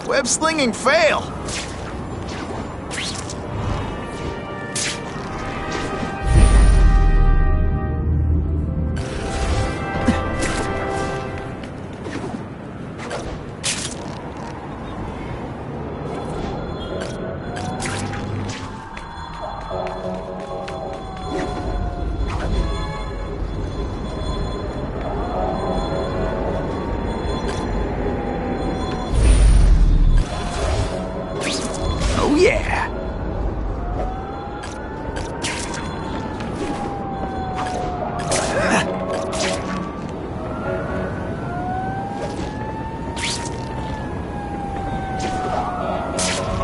Web slinging fail. Oh yeah!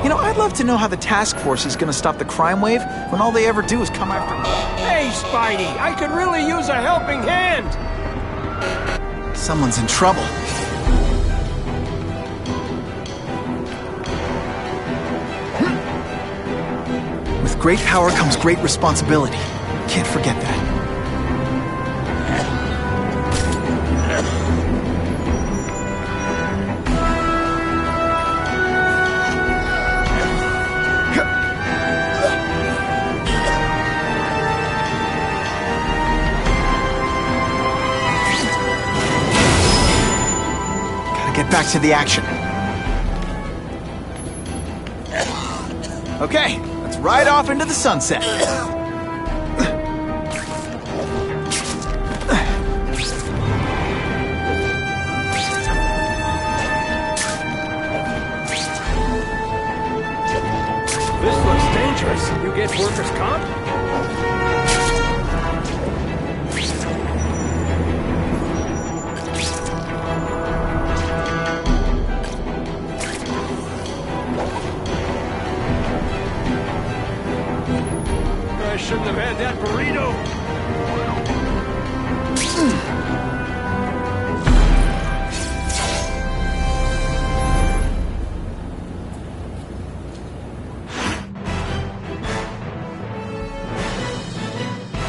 You know, I'd love to know how the task force is gonna stop the crime wave when all they ever do is come after me. Hey, Spidey, I could really use a helping hand! Someone's in trouble. With great power comes great responsibility. Can't forget that. Gotta get back to the action. Okay, let's ride off into the sunset. This looks dangerous. You get workers' comp? I shouldn't have had that burrito.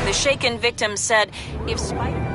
The shaken victim said, if Spidey...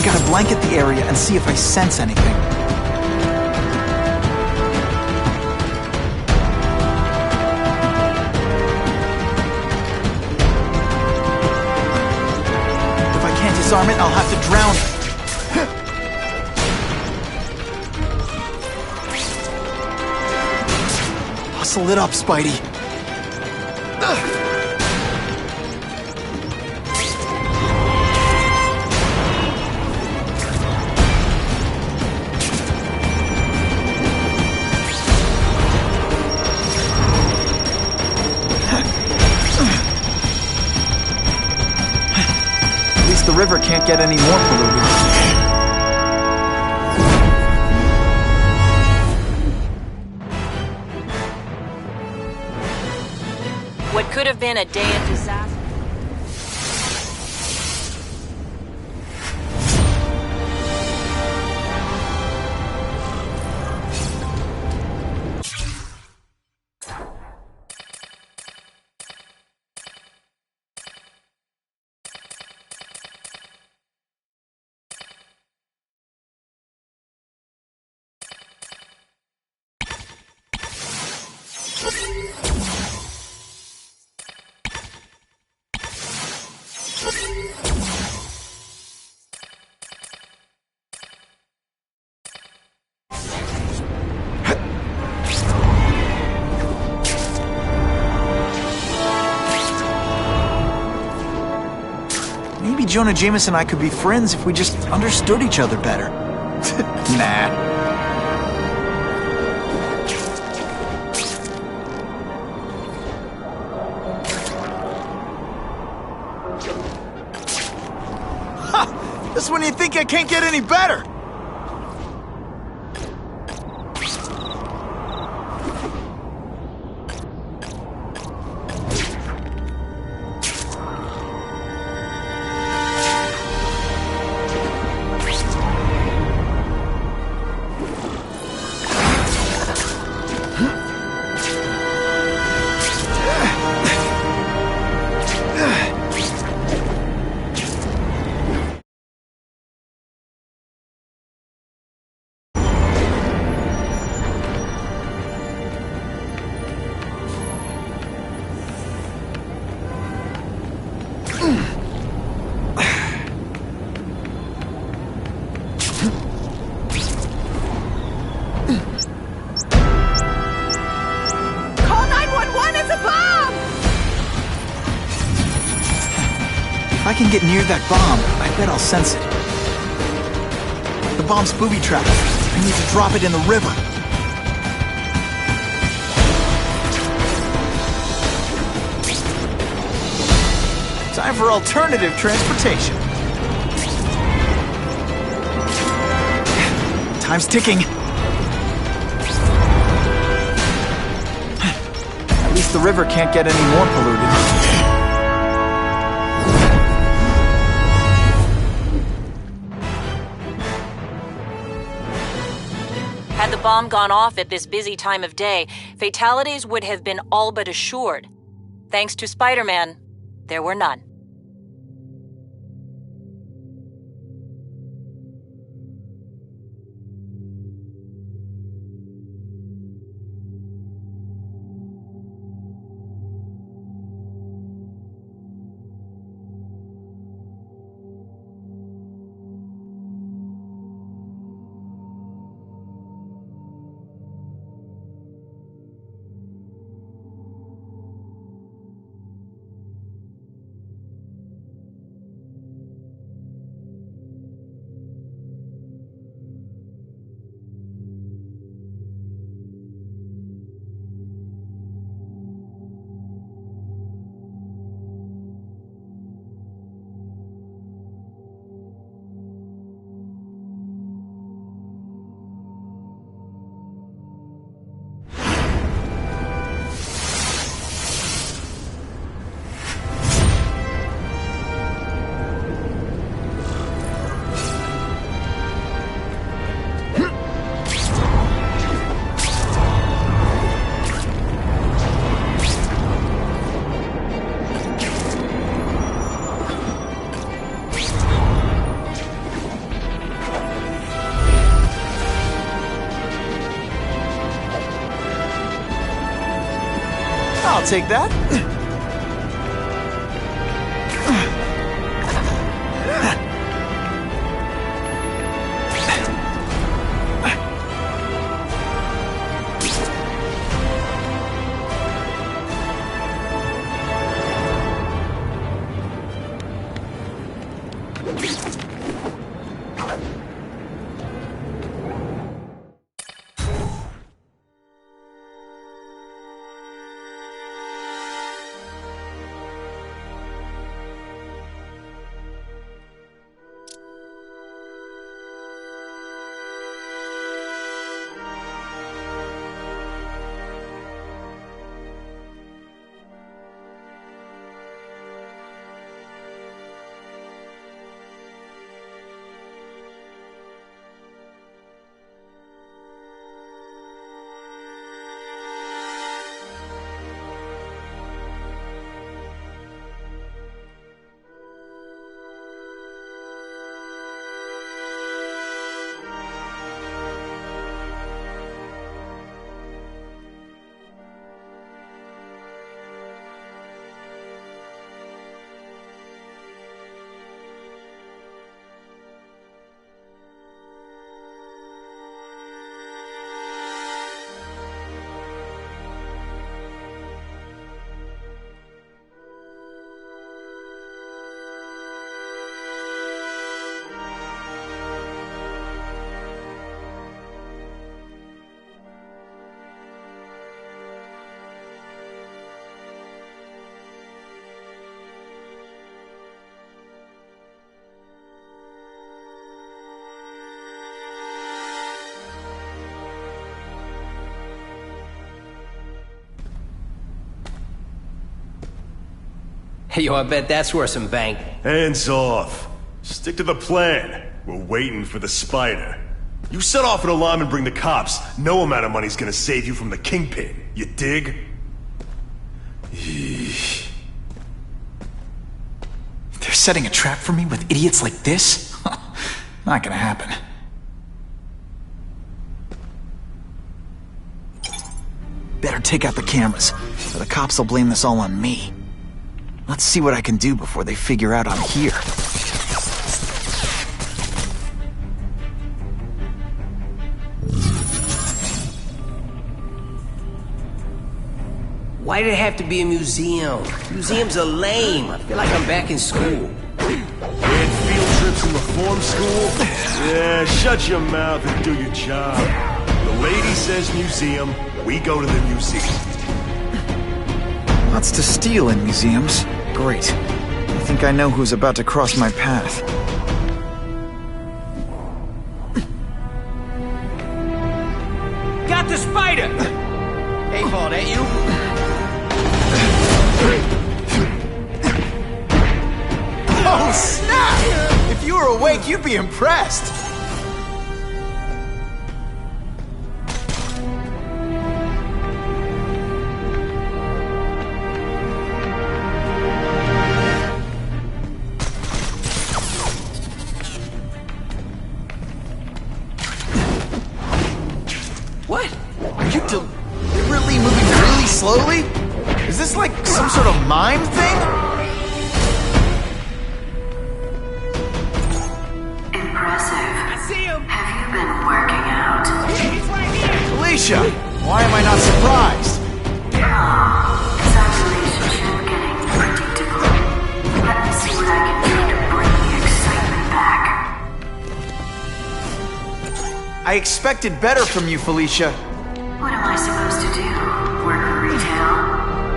Gotta blanket the area and see if I sense anything. If I can't disarm it, I'll have to drown it. Hustle it up, Spidey. The river can't get any more polluted. What could have been a day of disaster. Maybe Jonah Jameson and I could be friends if we just understood each other better. Nah. Just when you think I can't get any better. Call 911, it's a bomb! If I can get near that bomb, I bet I'll sense it. The bomb's booby-trapped. I need to drop it in the river. Time for alternative transportation. Time's ticking. At least the river can't get any more polluted. Had the bomb gone off at this busy time of day, fatalities would have been all but assured. Thanks to Spider-Man, there were none. I'll take that. Hey, yo, I bet that's worth some bank. Hands off. Stick to the plan. We're waiting for the spider. You set off an alarm and bring the cops. No amount of money's gonna save you from the kingpin. You dig? They're setting a trap for me with idiots like this? Not gonna happen. Better take out the cameras, or the cops will blame this all on me. Let's see what I can do before they figure out I'm here. Why did it have to be a museum? Museums are lame. I feel like I'm back in school. And field trips in reform school? Yeah, shut your mouth and do your job. The lady says museum, we go to the museum. Lots to steal in museums. Great. I think I know who's about to cross my path. Got the spider! Hey, Paul, that you? Oh, snap! If you were awake, you'd be impressed. What? Are you deliberately moving really slowly? Is this like some sort of mime thing? Impressive. I see him. Have you been working out? He's right here. Alicia, why am I not surprised? Is our relationship getting predictable? Let me see what I can do to bring the excitement back. I expected better from you, Felicia. What am I supposed to do? Work retail?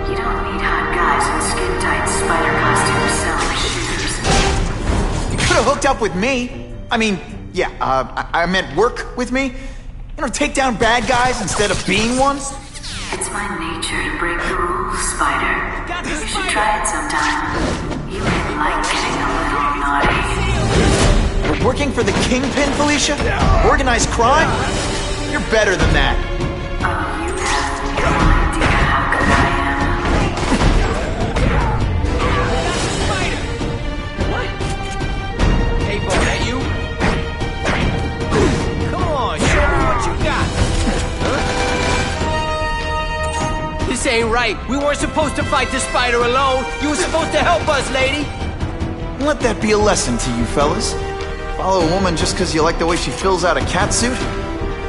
You don't need hot guys in skin-tight spider costumes selling shoes. You could have hooked up with me. I mean, yeah, I meant work with me. You know, take down bad guys instead of being one. It's my nature to break the rules, Spider. You should try it sometime. You may like getting a little naughty. We're working for the Kingpin, Felicia? Organized crime? You're better than that. Oh, you have no idea how good I am. What? Hey, Paul, that you? Come on, show me what you got. Huh? This ain't right. We weren't supposed to fight the spider alone. You were supposed to help us, lady. Let that be a lesson to you, fellas. Follow a woman just because you like the way she fills out a catsuit?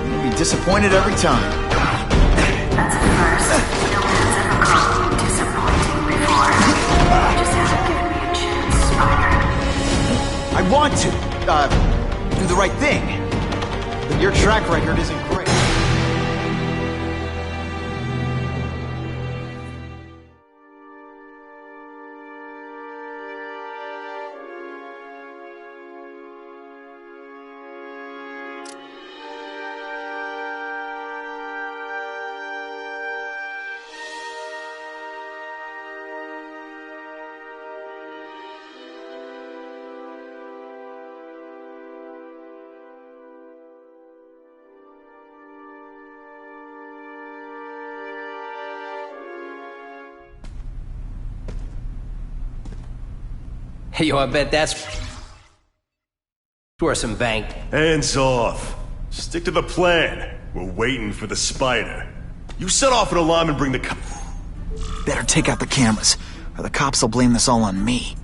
You'll be disappointed every time. That's a first. No one's ever called me disappointing before. You just haven't given me a chance, Spider. I want to, do the right thing. But your track record isn't great. Hey, yo, I bet that's worth some bank. Hands off. Stick to the plan. We're waiting for the spider. You set off an alarm and bring the Better take out the cameras, or the cops will blame this all on me.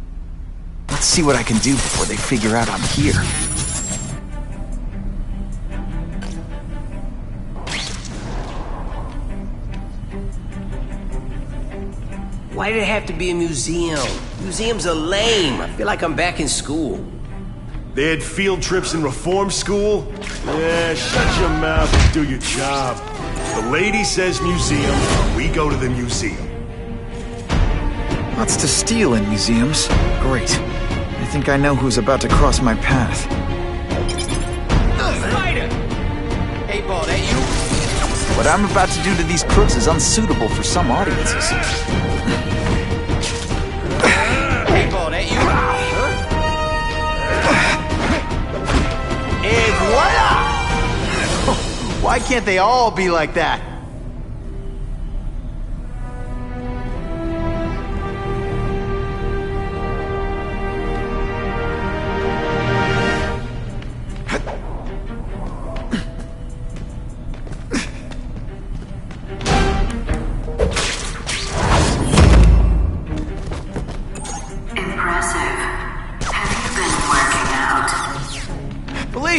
Let's see what I can do before they figure out I'm here. Why did it have to be a museum? Museums are lame. I feel like I'm back in school. They had field trips in reform school? Yeah, shut your mouth and do your job. The lady says museum, we go to the museum. Lots to steal in museums. Great. I think I know who's about to cross my path. Spider! Hey, Paul, that you? What I'm about to do to these crooks is unsuitable for some audiences. Hey, Paul, that you? And voila! Why can't they all be like that?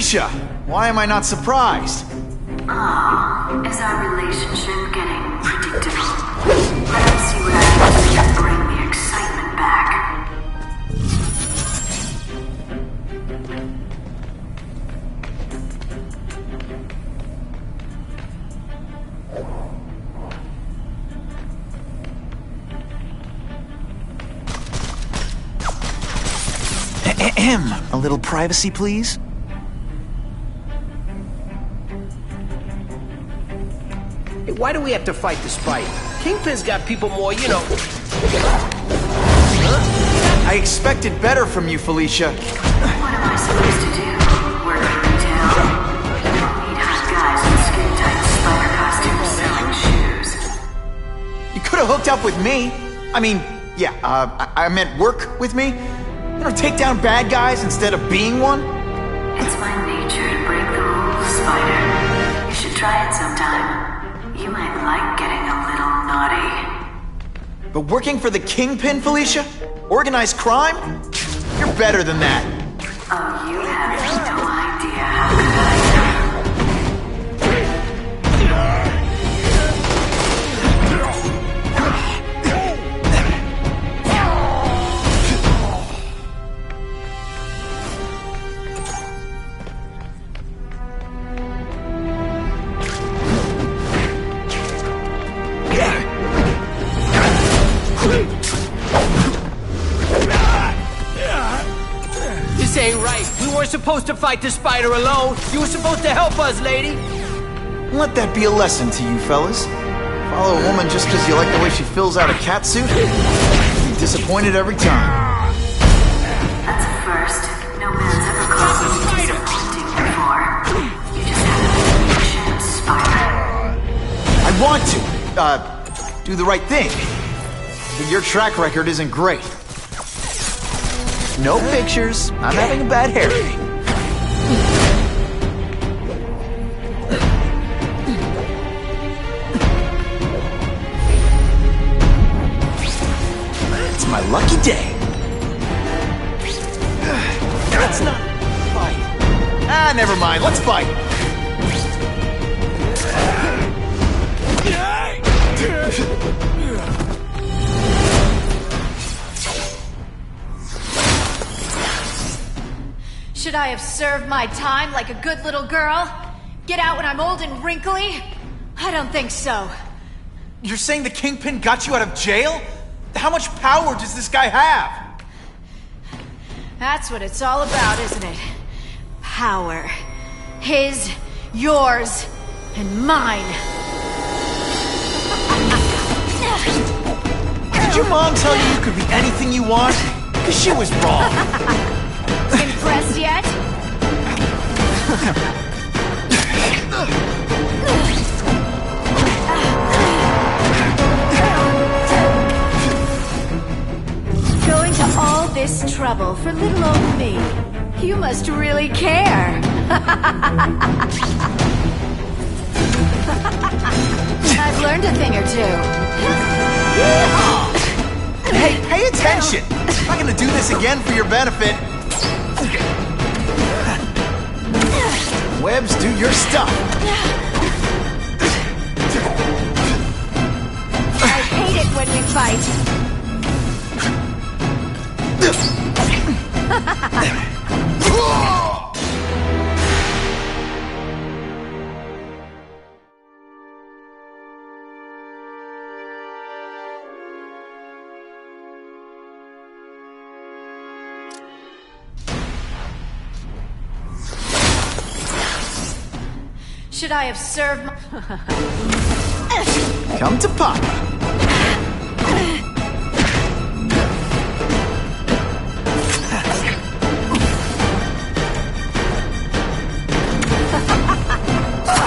Felicia! Why am I not surprised? Oh, is our relationship getting predictable? Let me see what I can do to bring the excitement back. A little privacy, please? Hey, why do we have to fight the Spidey? Kingpin's got people more, you know. I expected better from you, Felicia. What am I supposed to do? Work in retail? You don't need hot guys in skin-tight spider costumes selling shoes. You could have hooked up with me. I mean, yeah, I meant work with me. You know, take down bad guys instead of being one. It's my nature to break the rules, Spider. You should try it sometime. You might like getting a little naughty. But working for the Kingpin, Felicia? Organized crime? You're better than that. Oh, you have no idea how good I am. This ain't right. We weren't supposed to fight the Spider alone. You were supposed to help us, lady. Let that be a lesson to you, fellas. Follow a woman just because you like the way she fills out a catsuit? You'll be disappointed every time. That's a first. No man's ever called me disappointing before. You just have to give me a chance, Spider. I want to, do the right thing. But your track record isn't great. No pictures. I'm having a bad hair day. It's my lucky day. Let's not fight. Ah, never mind. Let's fight. Should I have served my time like a good little girl? Get out when I'm old and wrinkly? I don't think so. You're saying the Kingpin got you out of jail? How much power does this guy have? That's what it's all about, isn't it? Power. His, yours, and mine. Did your mom tell you you could be anything you want? Because she was wrong. Impressed yet? Going to all this trouble for little old me. You must really care. I've learned a thing or two. Hey, pay attention! I'm not gonna do this again for your benefit. Webs, do your stuff. I hate it when we fight. Should I have served my... Come to Papa.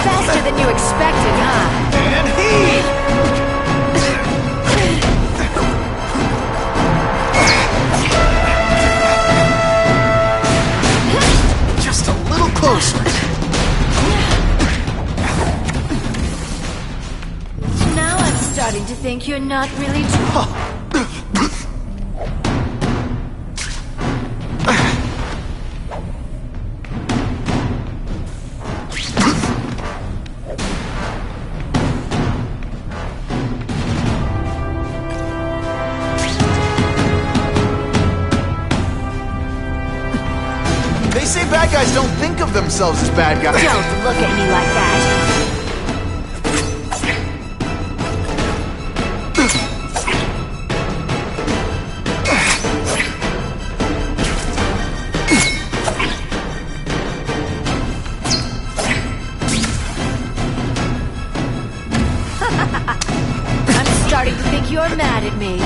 Faster than you expected, huh? And he! Just a little closer. Now I'm starting to think you're not really... you say bad guys don't think of themselves as bad guys? Don't look at me like that. I'm starting to think you're mad at me.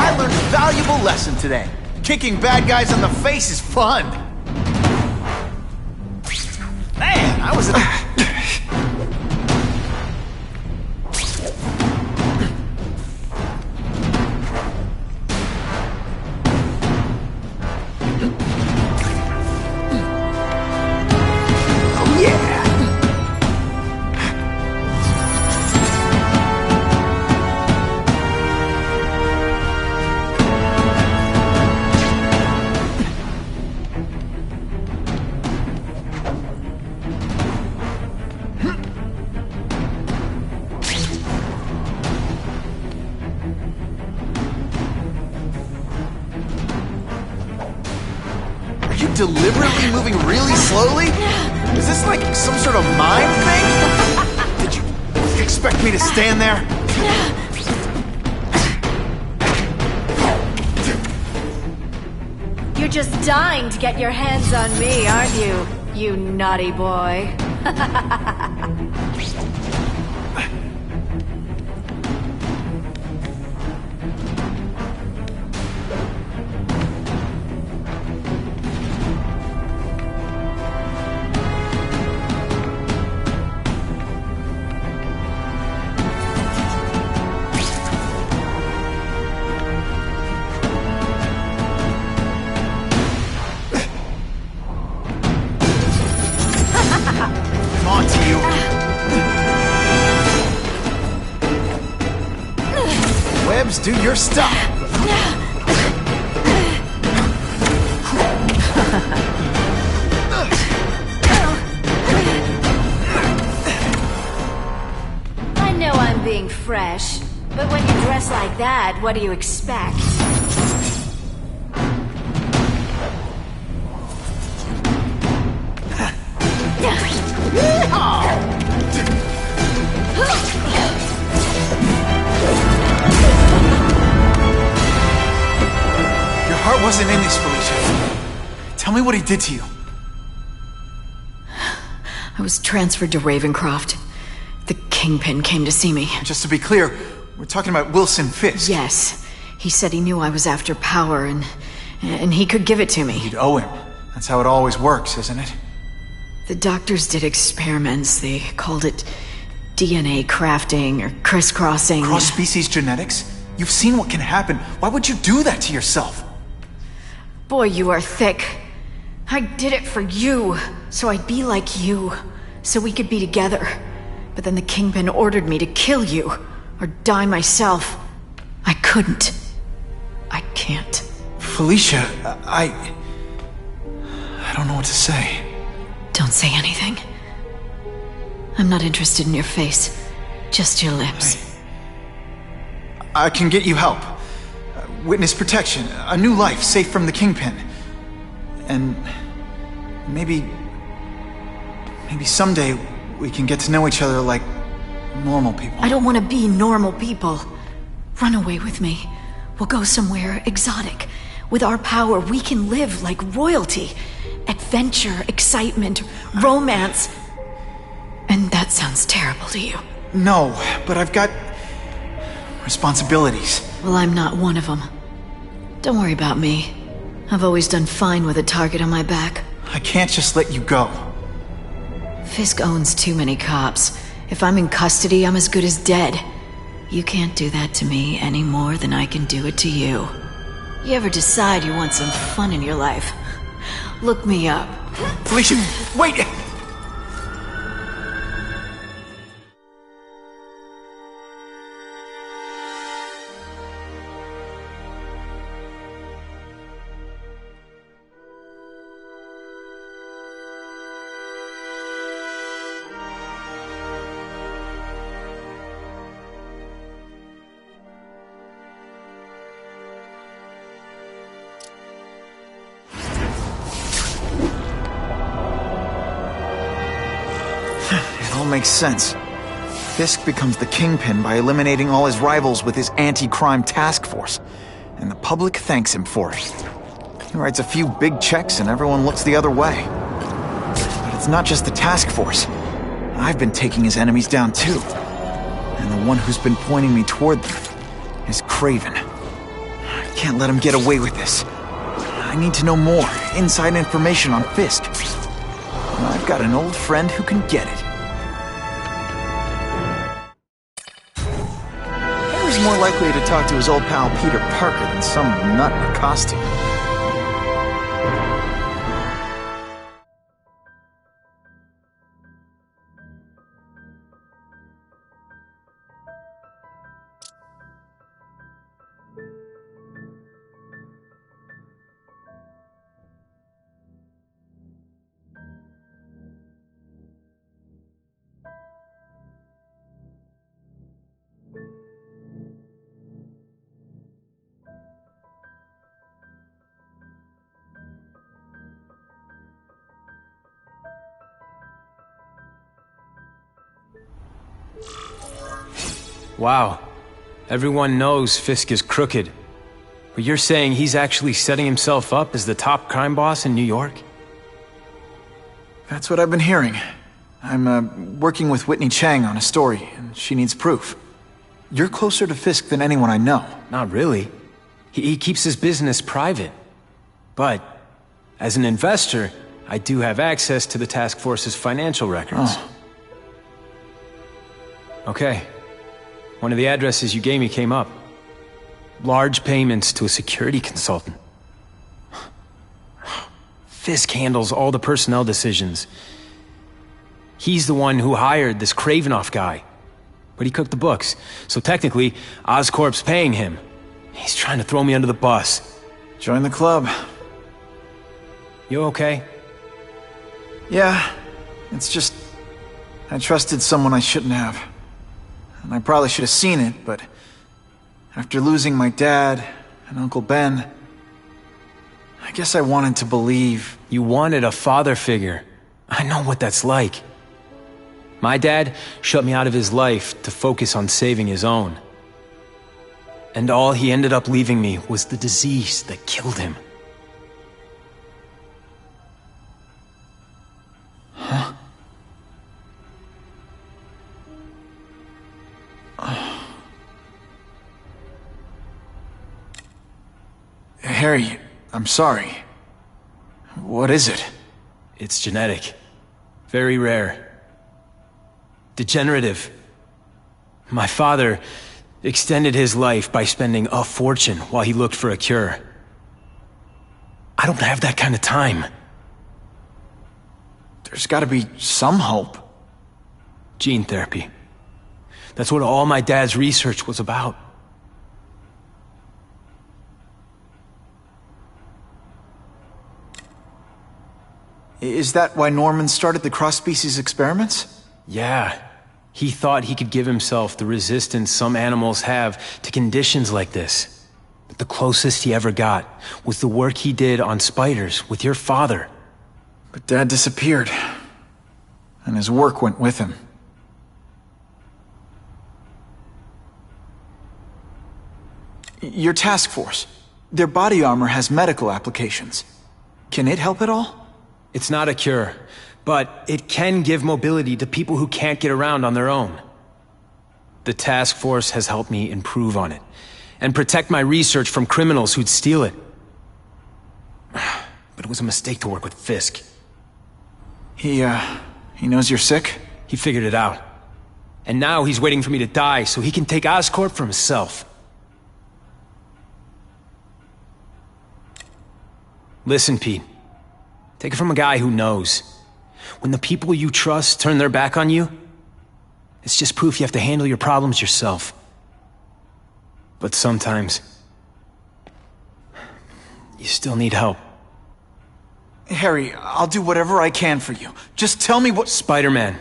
I learned a valuable lesson today. Kicking bad guys in the face is fun. Man, I was in Oh yeah! Are you deliberately moving really slowly? Is this like some sort of mime thing? Did you expect me to stand there? You're just dying to get your hands on me, aren't you? You naughty boy. I'm on to you. Webs, do your stuff. I know I'm being fresh, but when you dress like that, what do you expect? Your heart wasn't in this, Felicia. Tell me what he did to you. I was transferred to Ravencroft. The Kingpin came to see me. Just to be clear, we're talking about Wilson Fisk. Yes. He said he knew I was after power and he could give it to me. You'd owe him. That's how it always works, isn't it? The doctors did experiments. They called it DNA crafting or crisscrossing. Cross-species genetics? You've seen what can happen. Why would you do that to yourself? Boy, you are thick. I did it for you, so I'd be like you, so we could be together. But then the Kingpin ordered me to kill you, or die myself. I couldn't. I can't. Felicia, I don't know what to say. Don't say anything. I'm not interested in your face, just your lips. I can get you help. Witness protection, a new life safe from the Kingpin. And maybe someday we can get to know each other like normal people. I don't want to be normal people. Run away with me. We'll go somewhere exotic. With our power, we can live like royalty. Adventure, excitement, romance. And that sounds terrible to you. No, but I've got responsibilities. Well, I'm not one of them. Don't worry about me. I've always done fine with a target on my back. I can't just let you go. Fisk owns too many cops. If I'm in custody, I'm as good as dead. You can't do that to me any more than I can do it to you. You ever decide you want some fun in your life? Look me up. Felicia, wait! makes sense. Fisk becomes the kingpin by eliminating all his rivals with his anti-crime task force, and the public thanks him for it. He writes a few big checks and everyone looks the other way. But it's not just the task force. I've been taking his enemies down too. And the one who's been pointing me toward them is Kraven. I can't let him get away with this. I need to know more, inside information on Fisk. And I've got an old friend who can get it. Harry's more likely to talk to his old pal Peter Parker than some nut in a costume. Wow. Everyone knows Fisk is crooked. But you're saying he's actually setting himself up as the top crime boss in New York? That's what I've been hearing. I'm working with Whitney Chang on a story, and she needs proof. You're closer to Fisk than anyone I know. Not really. He keeps his business private. But, as an investor, I do have access to the task force's financial records. Oh. Okay. One of the addresses you gave me came up. Large payments to a security consultant. Fisk handles all the personnel decisions. He's the one who hired this Kravinoff guy. But he cooked the books, so technically, Oscorp's paying him. He's trying to throw me under the bus. Join the club. You okay? Yeah, it's just... I trusted someone I shouldn't have. And I probably should have seen it, but... after losing my dad and Uncle Ben... I guess I wanted to believe... You wanted a father figure. I know what that's like. My dad shut me out of his life to focus on saving his own. And all he ended up leaving me was the disease that killed him. Huh? Harry, I'm sorry. What is it? It's genetic. Very rare. Degenerative. My father extended his life by spending a fortune while he looked for a cure. I don't have that kind of time. There's gotta be some hope. Gene therapy. That's what all my dad's research was about. Is that why Norman started the cross-species experiments? Yeah. He thought he could give himself the resistance some animals have to conditions like this. But the closest he ever got was the work he did on spiders with your father. But Dad disappeared. And his work went with him. Your task force. Their body armor has medical applications. Can it help at all? It's not a cure, but it can give mobility to people who can't get around on their own. The task force has helped me improve on it, and protect my research from criminals who'd steal it. But it was a mistake to work with Fisk. He knows you're sick? He figured it out. And now he's waiting for me to die so he can take Oscorp for himself. Listen, Pete. Take it from a guy who knows. When the people you trust turn their back on you, it's just proof you have to handle your problems yourself. But sometimes, you still need help. Harry, I'll do whatever I can for you. Just tell me what— Spider-Man.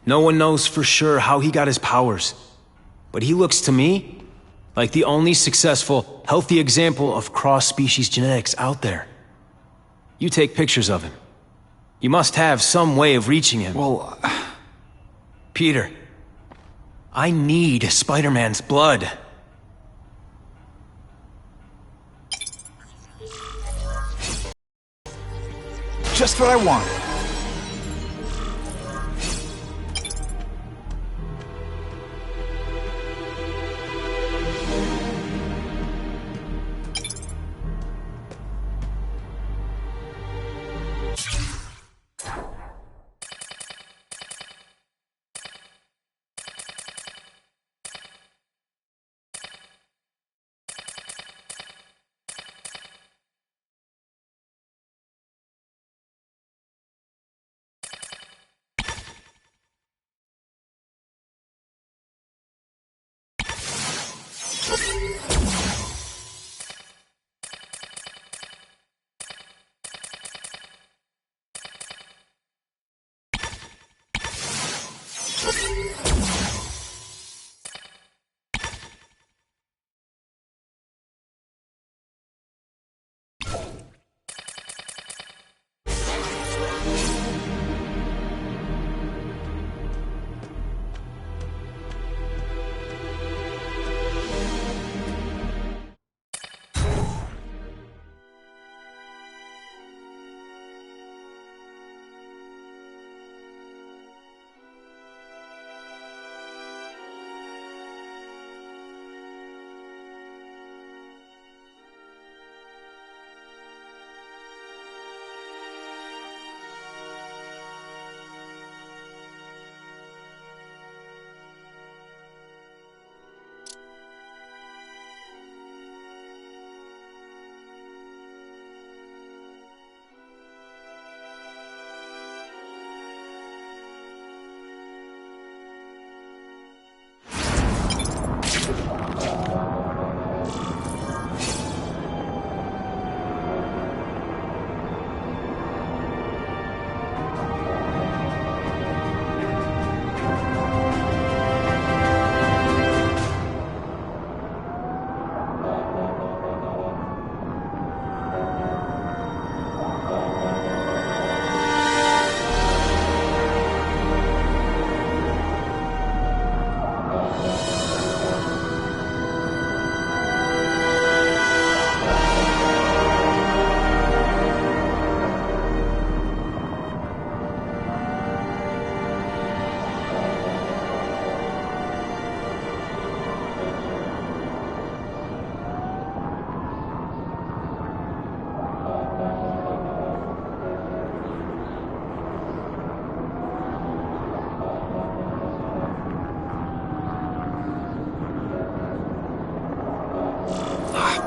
No one knows for sure how he got his powers. But he looks to me like the only successful, healthy example of cross-species genetics out there. You take pictures of him. You must have some way of reaching him. Well, Peter, I need Spider-Man's blood. Just what I want.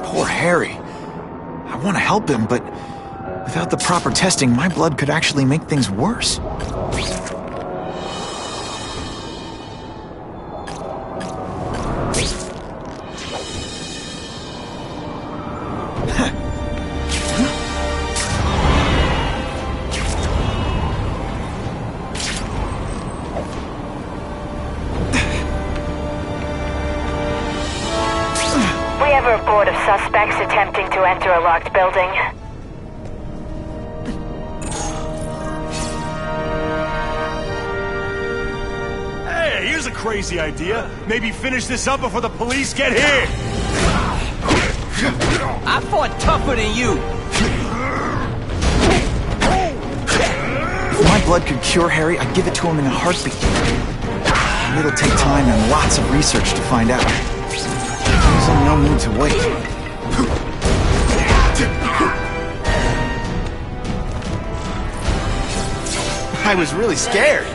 Poor Harry. I want to help him, but without the proper testing, my blood could actually make things worse. We have a report of suspects attempting to enter a locked building. Hey, here's a crazy idea. Maybe finish this up before the police get here. I fought tougher than you. If my blood could cure Harry, I'd give it to him in a heartbeat. But it'll take time and lots of research to find out. He's in no mood to wait. I was really scared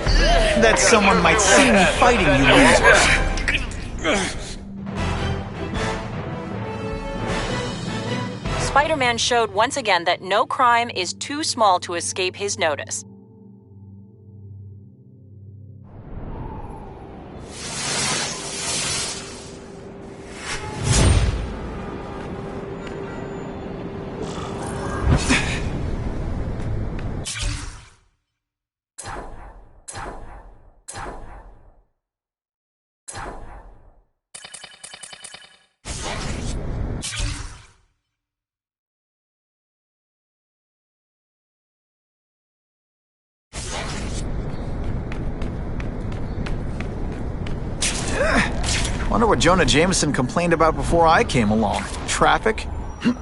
that someone might see me fighting you losers. Spider-Man showed once again that no crime is too small to escape his notice. Wonder what Jonah Jameson complained about before I came along. Traffic? Who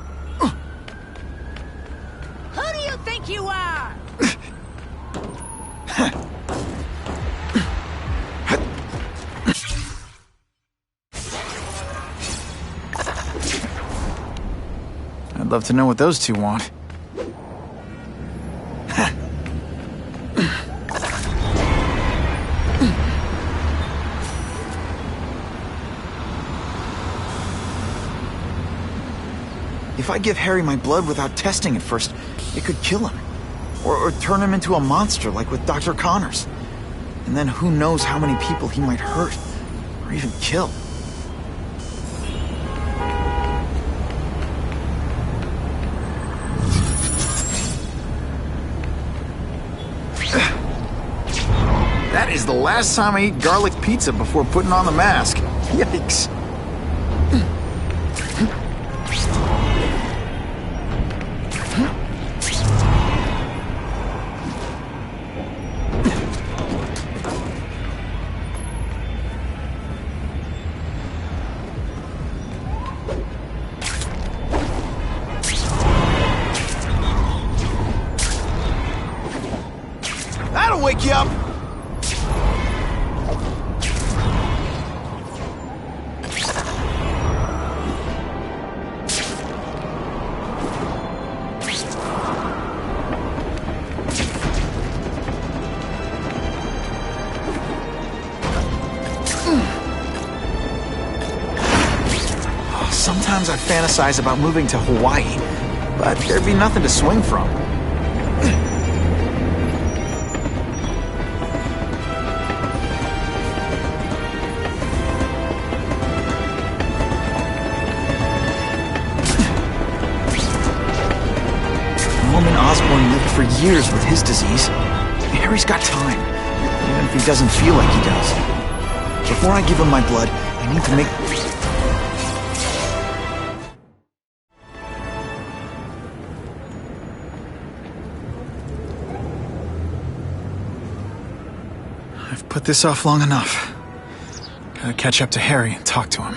do you think you are? I'd love to know what those two want. If I give Harry my blood without testing it first, it could kill him. Or turn him into a monster like with Dr. Connors. And then who knows how many people he might hurt, or even kill. That is the last time I eat garlic pizza before putting on the mask. Yikes. That'll wake you up. Sometimes I fantasize about moving to Hawaii, but there'd be nothing to swing from. Norman Osborn lived for years with his disease. Harry's got time, even if he doesn't feel like he does. Before I give him my blood, I need to make... I've put this off long enough. Gotta catch up to Harry and talk to him.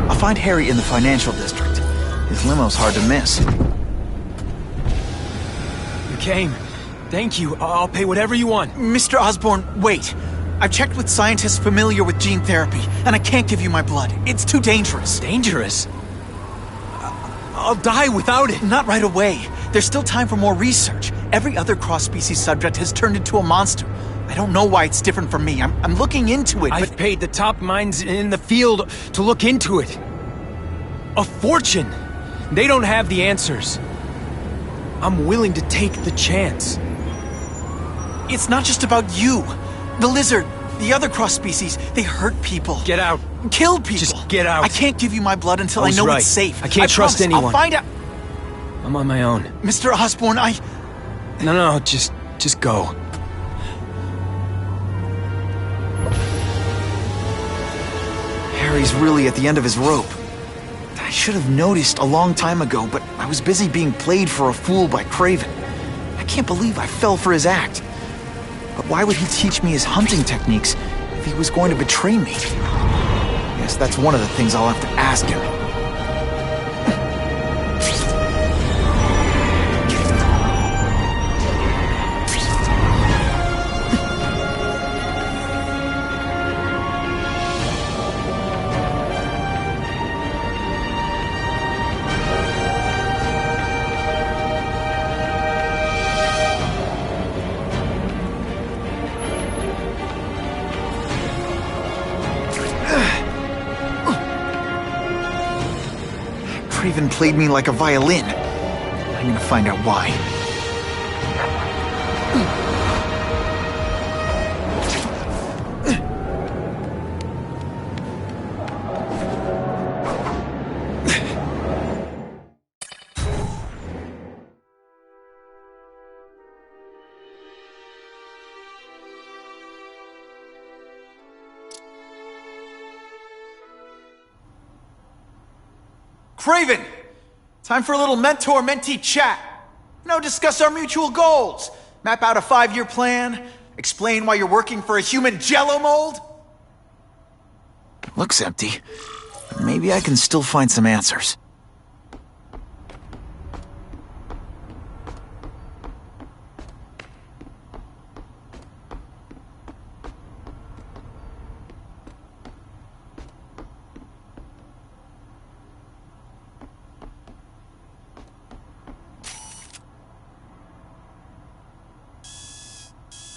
I'll find Harry in the financial district. His limo's hard to miss. You came. Thank you. I'll pay whatever you want. Mr. Osborn, wait. I've checked with scientists familiar with gene therapy, and I can't give you my blood. It's too dangerous. Dangerous? I'll die without it. Not right away. There's still time for more research. Every other cross-species subject has turned into a monster. I don't know why it's different from me. I'm looking into it, I've paid the top minds in the field to look into it. A fortune. They don't have the answers. I'm willing to take the chance. It's not just about you. The lizard, the other cross-species, they hurt people. Get out. Kill people. Just get out. I can't give you my blood until I know right. it's safe. I can't trust promise. anyone. I'll find out. I'm on my own. Mr. Osborn, No, just go. Harry's really at the end of his rope. I should have noticed a long time ago, but I was busy being played for a fool by Kraven. I can't believe I fell for his act. But why would he teach me his hunting techniques if he was going to betray me? Guess that's one of the things I'll have to ask him. Kraven played me like a violin. I'm gonna find out why. Kraven! Time for a little mentor-mentee chat. Discuss our mutual goals. Map out a 5-year plan. Explain why you're working for a human jello mold. Looks empty. Maybe I can still find some answers.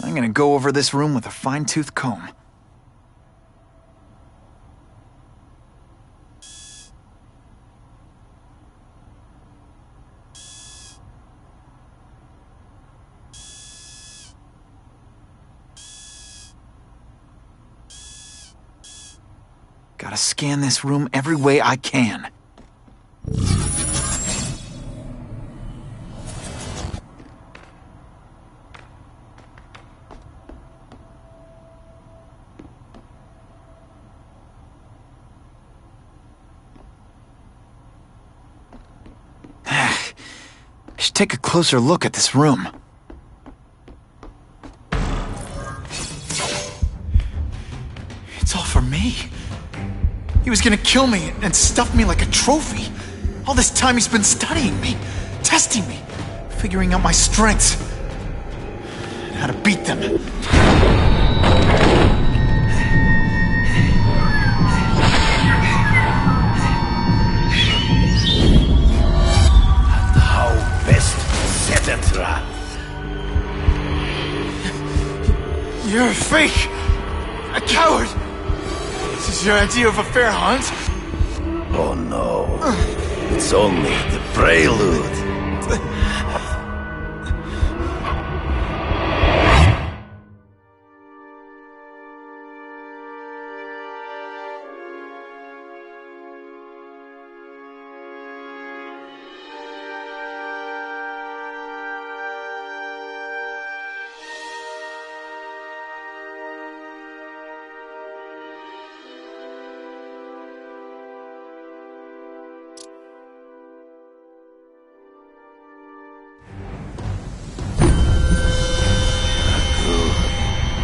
I'm gonna go over this room with a fine-tooth comb. Gotta scan this room every way I can. I should take a closer look at this room. It's all for me. He was gonna kill me and stuff me like a trophy. All this time he's been studying me, testing me, figuring out my strengths, and how to beat them. Etc. You're a fake! A coward! This is your idea of a fair hunt? Oh no. It's only the prelude.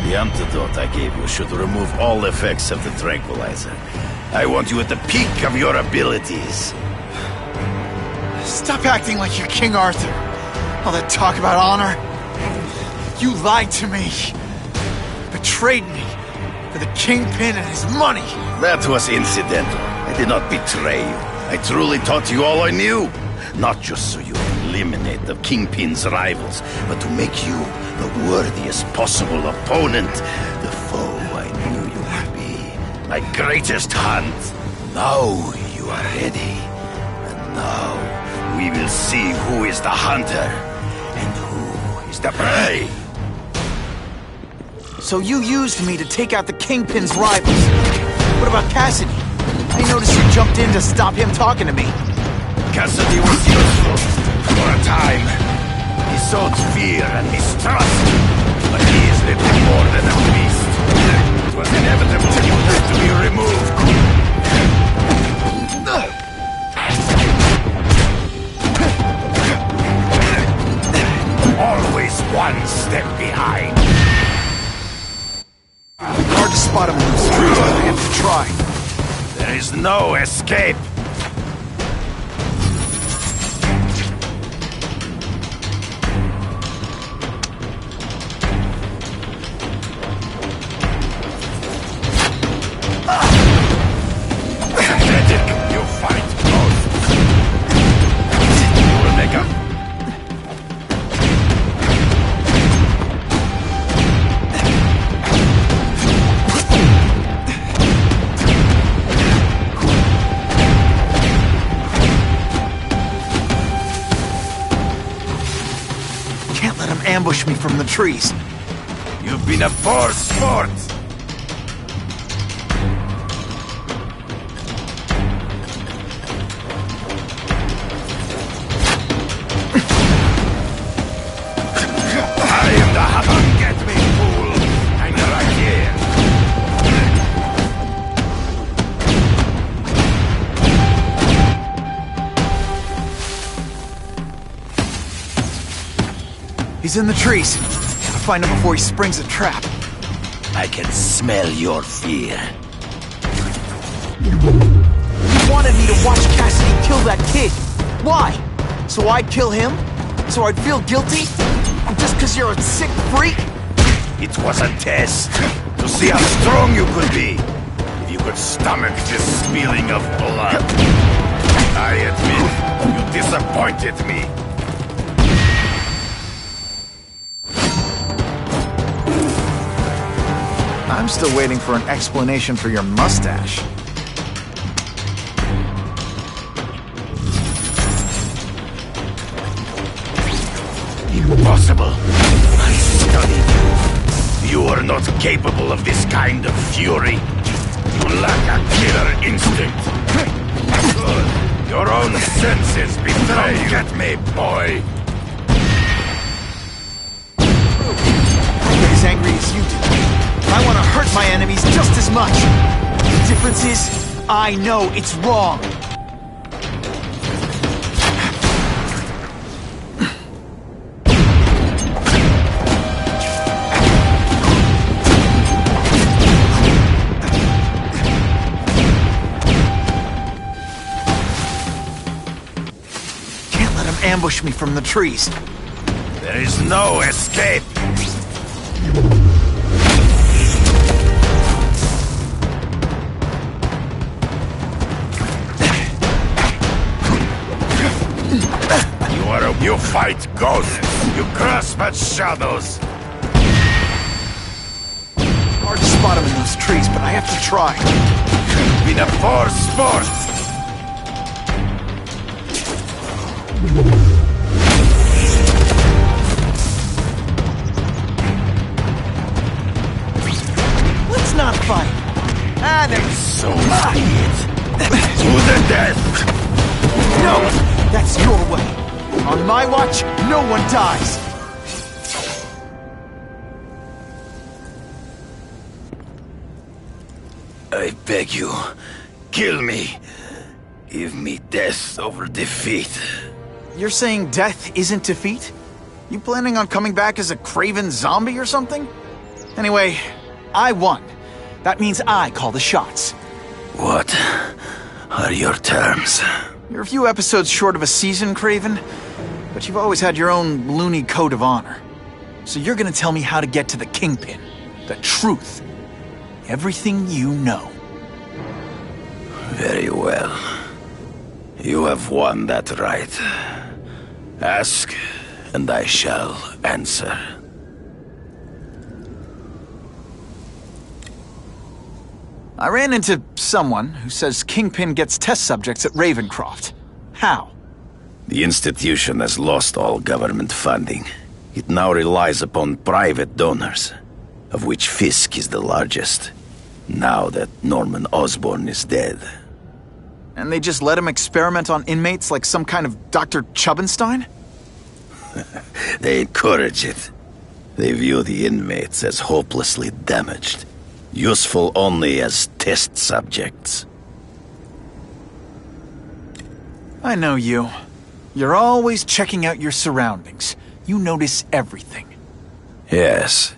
The antidote I gave you should remove all effects of the tranquilizer. I want you at the peak of your abilities. Stop acting like you're King Arthur. All that talk about honor. You lied to me. Betrayed me. For the Kingpin and his money. That was incidental. I did not betray you. I truly taught you all I knew. Not just so you eliminate the Kingpin's rivals, but to make you the worthiest possible opponent. The foe I knew you would be. My greatest hunt. Now you are ready. And now we will see who is the hunter and who is the prey. So you used me to take out the Kingpin's rivals. What about Cassidy? I noticed you jumped in to stop him talking to me. Cassidy was useful for a time. He sowed fear and mistrust, but he is little more than a beast. It was inevitable he would have to be removed. Always one step behind. Hard to spot him in the street, but I have to try. There is no escape. Ambush me from the trees. You've been a poor sport. I am the hunter. Get me, fool. I'm right here. He's in the trees. Gotta find him before he springs a trap. I can smell your fear. You wanted me to watch Cassidy kill that kid. Why? So I'd kill him? So I'd feel guilty? Just because you're a sick freak? It was a test to see how strong you could be. If you could stomach this spilling of blood. I admit, you disappointed me. I'm still waiting for an explanation for your mustache. Impossible. I studied you. You are not capable of this kind of fury. You lack a killer instinct. Good. Your own senses betray you. Don't get me, boy. I get as angry as you do. I want to hurt my enemies just as much. The difference is, I know it's wrong. Can't let him ambush me from the trees. There is no escape. You fight ghosts. You grasp at shadows. Hard to spot him in those trees, but I have to try. Been a poor sport. Let's not fight. So be it. To the death. No, that's your way. On my watch, no one dies! I beg you, kill me. Give me death over defeat. You're saying death isn't defeat? You planning on coming back as a Kraven zombie or something? Anyway, I won. That means I call the shots. What are your terms? You're a few episodes short of a season, Kraven. But you've always had your own loony code of honor. So you're gonna tell me how to get to the Kingpin. The truth. Everything you know. Very well. You have won that right. Ask, and I shall answer. I ran into someone who says Kingpin gets test subjects at Ravencroft. How? The institution has lost all government funding. It now relies upon private donors, of which Fisk is the largest, now that Norman Osborn is dead. And they just let him experiment on inmates like some kind of Dr. Chubbenstein? They encourage it. They view the inmates as hopelessly damaged, useful only as test subjects. I know you. You're always checking out your surroundings. You notice everything. Yes,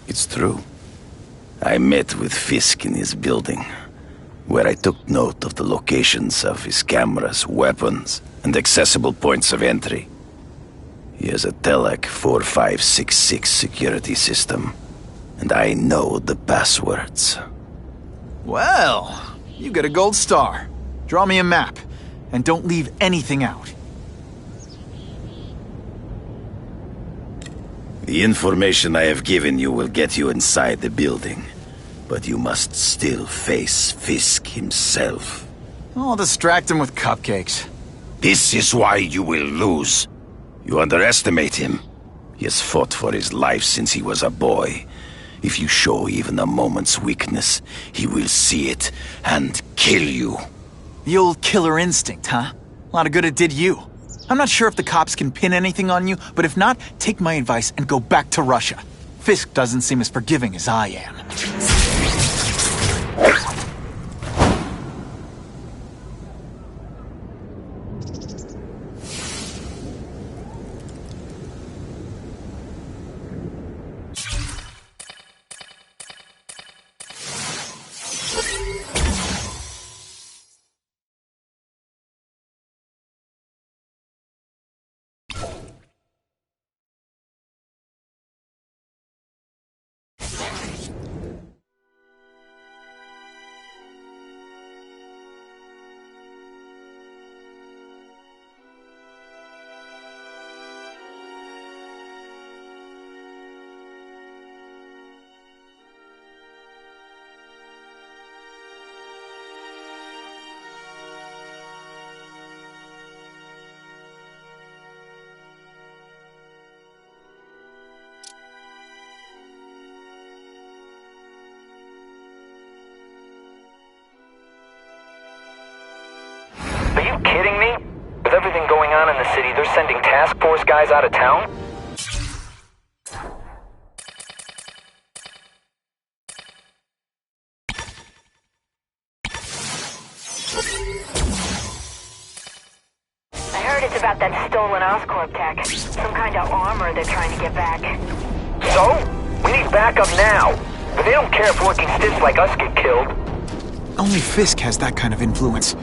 it's true. I met with Fisk in his building, where I took note of the locations of his cameras, weapons, and accessible points of entry. He has a Telec 4566 security system, and I know the passwords. Well, you get a gold star. Draw me a map, and don't leave anything out. The information I have given you will get you inside the building, but you must still face Fisk himself. I'll distract him with cupcakes. This is why you will lose. You underestimate him. He has fought for his life since he was a boy. If you show even a moment's weakness, he will see it and kill you. The old killer instinct, huh? A lot of good it did you. I'm not sure if the cops can pin anything on you, but if not, take my advice and go back to Russia. Fisk doesn't seem as forgiving as I am. Are you kidding me? With everything going on in the city, they're sending task force guys out of town? I heard it's about that stolen Oscorp tech. Some kind of armor they're trying to get back. So? We need backup now. But they don't care if working stiffs like us get killed. Only Fisk has that kind of influence.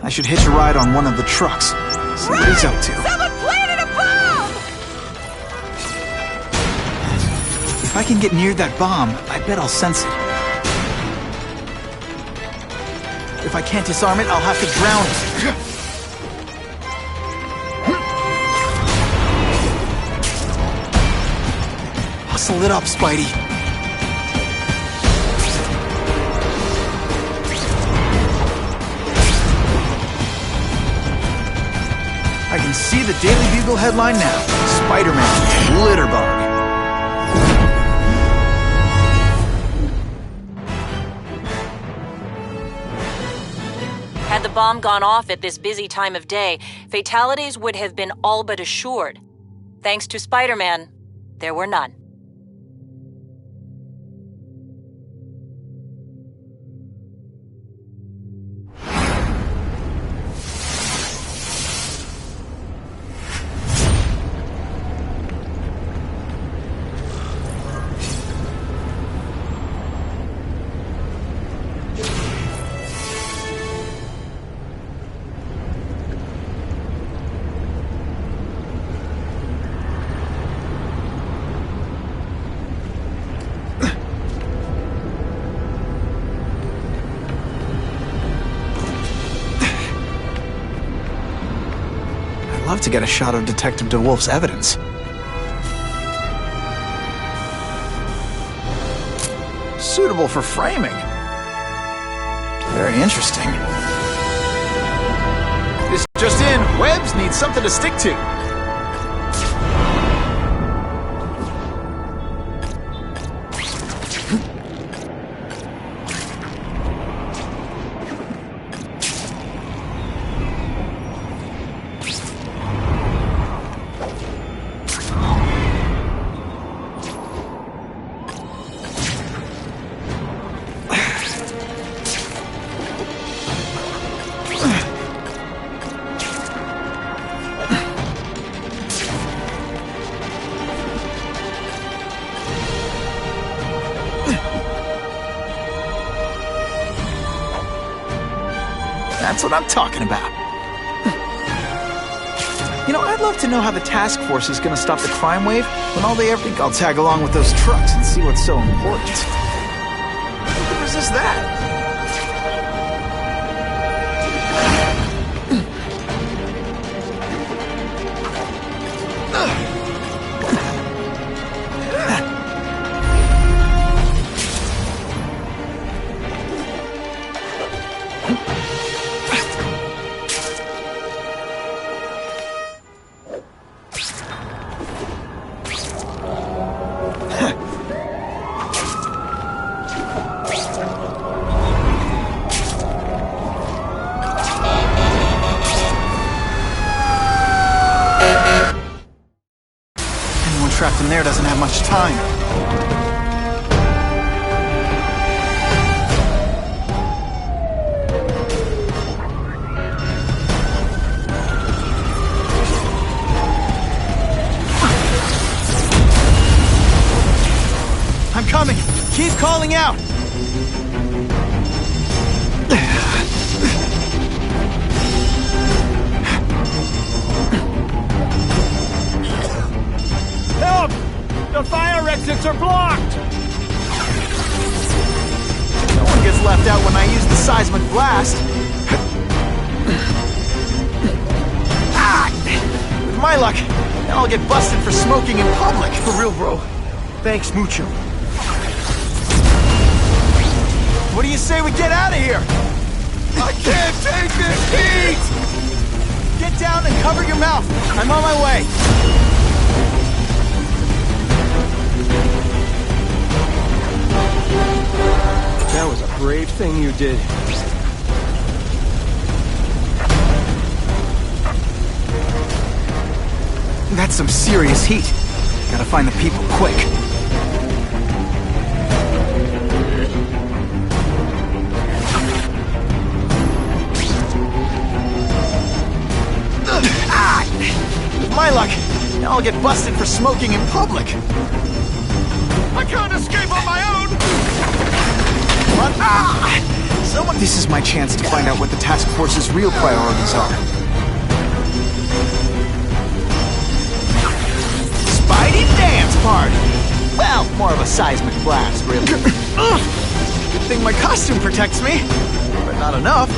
I should hitch a ride on one of the trucks. See what he's up to. Someone planted a bomb! If I can get near that bomb, I bet I'll sense it. If I can't disarm it, I'll have to drown it. Hustle it up, Spidey. I can see the Daily Bugle headline now. Spider-Man, Litterbug. Had the bomb gone off at this busy time of day, fatalities would have been all but assured. Thanks to Spider-Man, there were none. I'd love to get a shot of Detective DeWolf's evidence. Suitable for framing. Very interesting. This just in, Webbs needs something to stick to. That's what I'm talking about. You know, I'd love to know how the task force is gonna stop the crime wave when all they ever think I'll tag along with those trucks and see what's so important. Who could resist that? Trapped in there doesn't have much time. I'm coming. Keep calling out. Help! The fire exits are blocked! No one gets left out when I use the seismic blast. Ah! With my luck, now I'll get busted for smoking in public. For real, bro. Thanks, mucho. What do you say we get out of here? I can't take this heat! Get down and cover your mouth. I'm on my way. That was a brave thing you did. That's some serious heat. Gotta find the people quick. With my luck, now I'll get busted for smoking in public. I can't escape on my own! Someone... This is my chance to find out what the task force's real priorities are. Spidey dance party! Well, more of a seismic blast, really. Good thing my costume protects me, but not enough.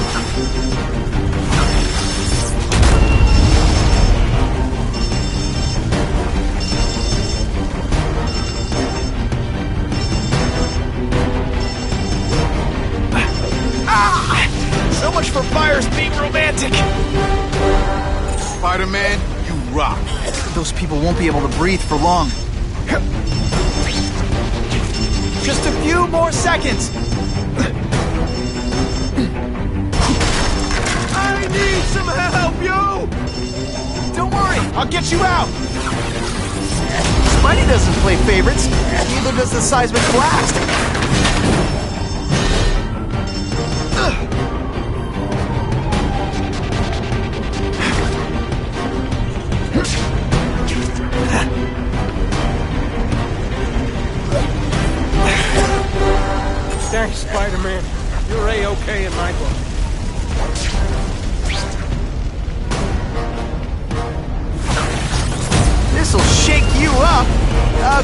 So much for fires being romantic! Spider-Man, you rock. Those people won't be able to breathe for long. Just a few more seconds! I need some help, yo! Don't worry, I'll get you out! Spidey doesn't play favorites, neither does the seismic blast. Thanks, Spider-Man. You're A-okay in my book. This'll shake you up!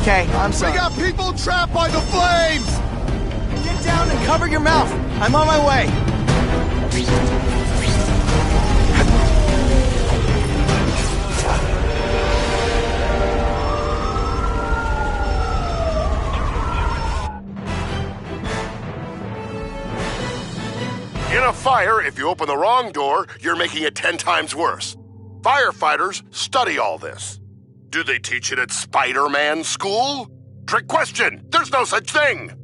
Okay, I'm sorry. We got people trapped by the flames! Get down and cover your mouth! I'm on my way! In a fire, if you open the wrong door, you're making it 10 times worse. Firefighters study all this. Do they teach it at Spider-Man school? Trick question! There's no such thing!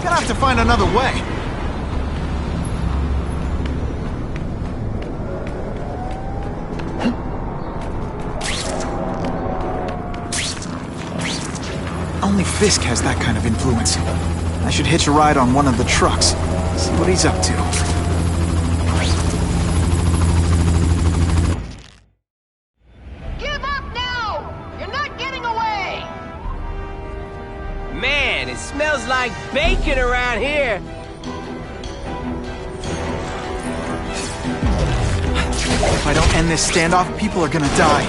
Gonna have to find another way. Only Fisk has that kind of influence. I should hitch a ride on one of the trucks. See what he's up to. Give up now! You're not getting away! Man, it smells like bacon around here. If I don't end this standoff, people are gonna die.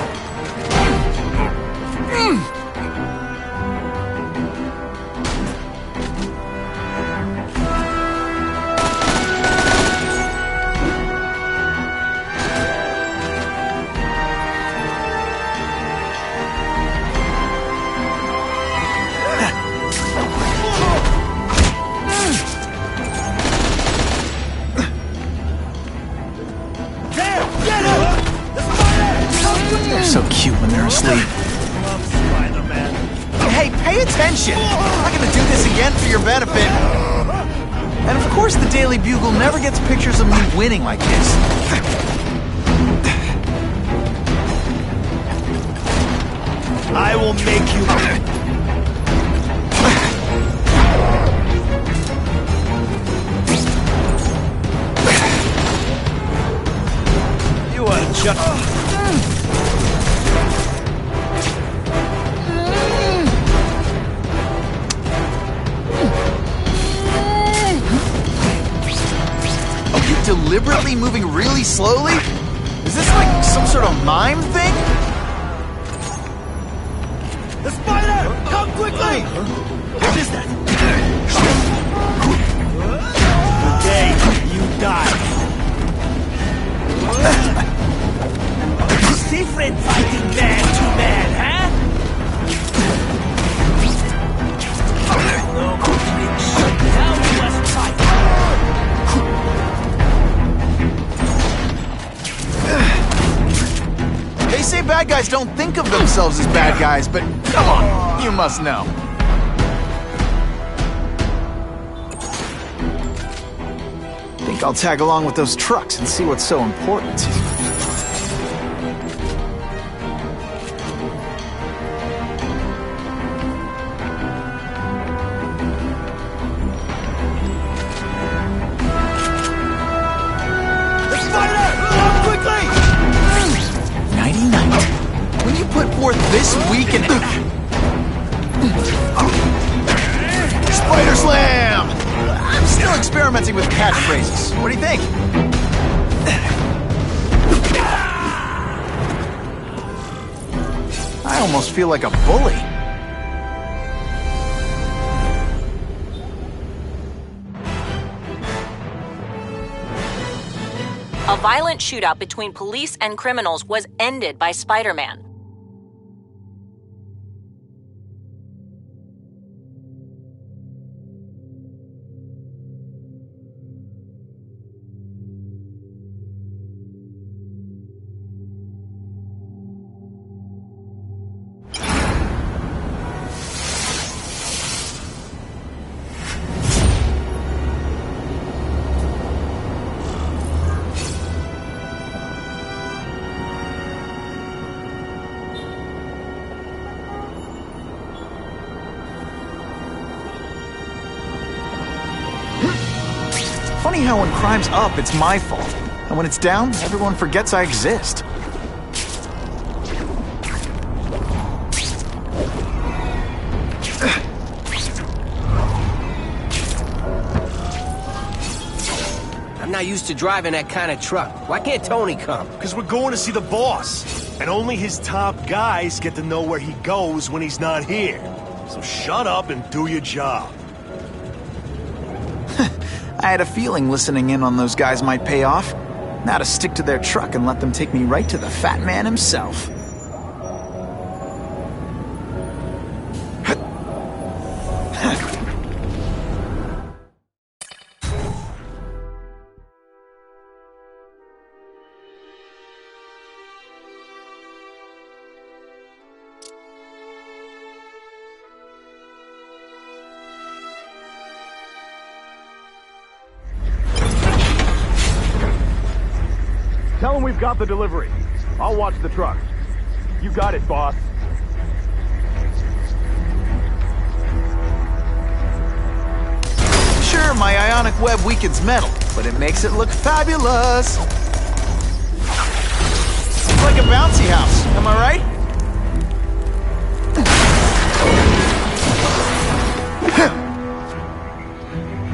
They're so cute when they're asleep. Hey, pay attention! I'm not gonna do this again for your benefit. And of course the Daily Bugle never gets pictures of me winning like this. I will make you... You are just... Deliberately moving really slowly? Is this like some sort of mime thing? The spider! Come quickly! What is that? bad, too bad, huh? Now we must fight. They say bad guys don't think of themselves as bad guys, but come on, you must know. Think I'll tag along with those trucks and see what's so important. This week and Spider Slam! I'm still experimenting with catchphrases. What do you think? I almost feel like a bully. A violent shootout between police and criminals was ended by Spider-Man. Funny how when crime's up, it's my fault. And when it's down, everyone forgets I exist. I'm not used to driving that kind of truck. Why can't Tony come? Because we're going to see the boss. And only his top guys get to know where he goes when he's not here. So shut up and do your job. I had a feeling listening in on those guys might pay off. Now to stick to their truck and let them take me right to the fat man himself. Tell him we've got the delivery. I'll watch the truck. You got it, boss. Sure, my ionic web weakens metal, but it makes it look fabulous. It's like a bouncy house, am I right?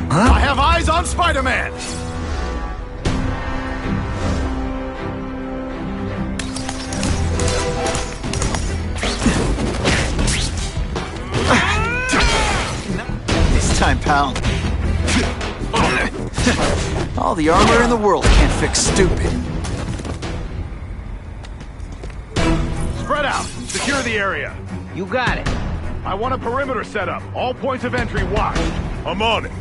Huh? I have eyes on Spider-Man! This time, pal. All the armor in the world can't fix stupid. Spread out. Secure the area. You got it. I want a perimeter set up. All points of entry watched. I'm on it.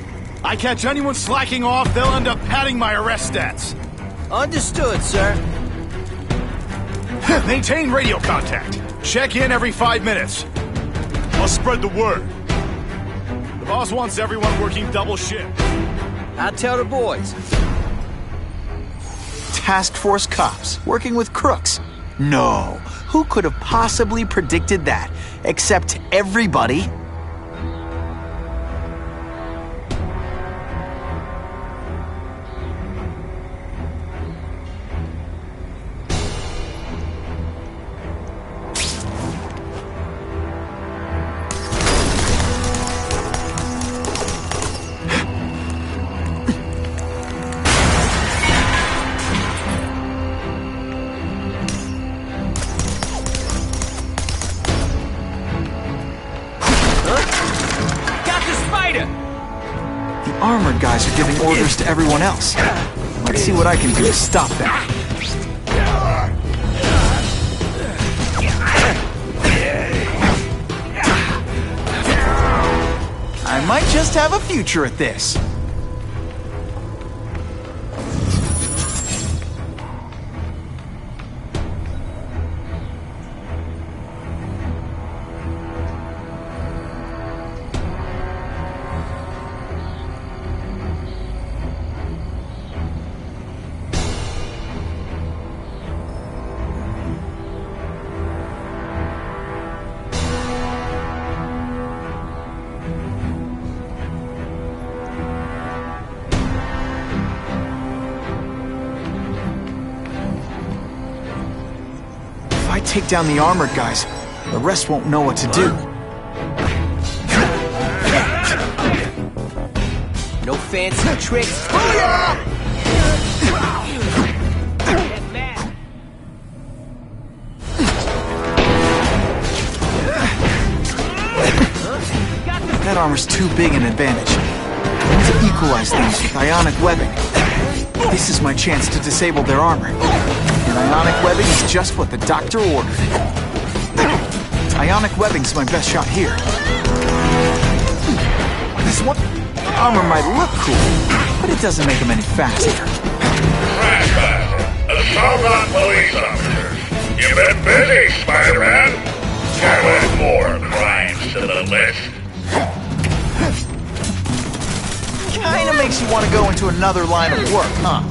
I catch anyone slacking off, they'll end up padding my arrest stats. Understood, sir. Maintain radio contact. Check in every 5 minutes. I'll spread the word. The boss wants everyone working double shift. I'll tell the boys. Task Force cops working with crooks. No, who could have possibly predicted that? Except everybody. Armored guys are giving orders to everyone else. Let's see what I can do to stop that. might just have a future at this. If I take down the armored guys, the rest won't know what to do. No fancy tricks. That armor's too big an advantage. I need to equalize things with ionic webbing. This is my chance to disable their armor. And ionic webbing is just what the doctor ordered. Ionic webbing's my best shot here. This one armor might look cool, but it doesn't make them any faster. A Salgon police officer. You've been busy, Spider-Man. Add more crimes to the list. Kinda makes you want to go into another line of work, huh?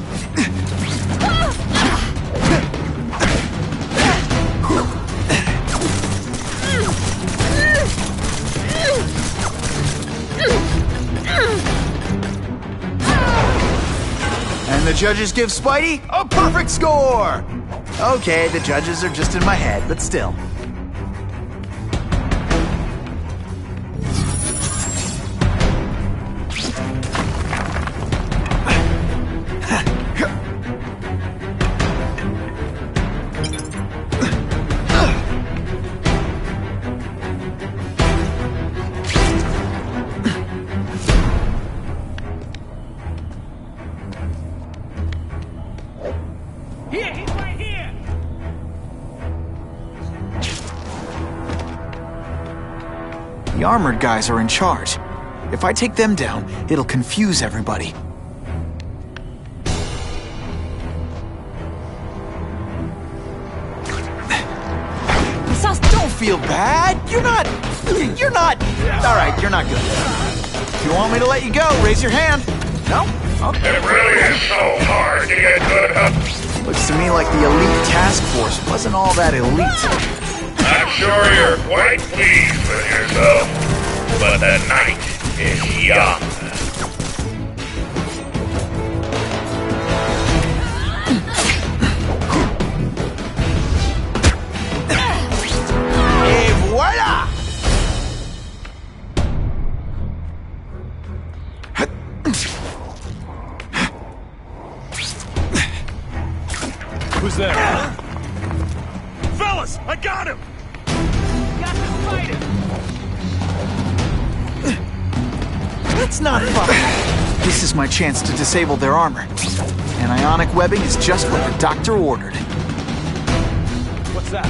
And the judges give Spidey a perfect score! Okay, the judges are just in my head, but still. The armored guys are in charge. If I take them down, it'll confuse everybody. Don't feel bad. You're not. All right, you're not good. If you want me to let you go, raise your hand. No? Okay. It really is so hard to get good help. Looks to me like the elite task force wasn't all that elite. I'm sure you're quite pleased with yourself, but the night is young. Et voila! Who's there? Fellas, I got him! That's not fun. This is my chance to disable their armor. And ionic webbing is just what the doctor ordered. What's that?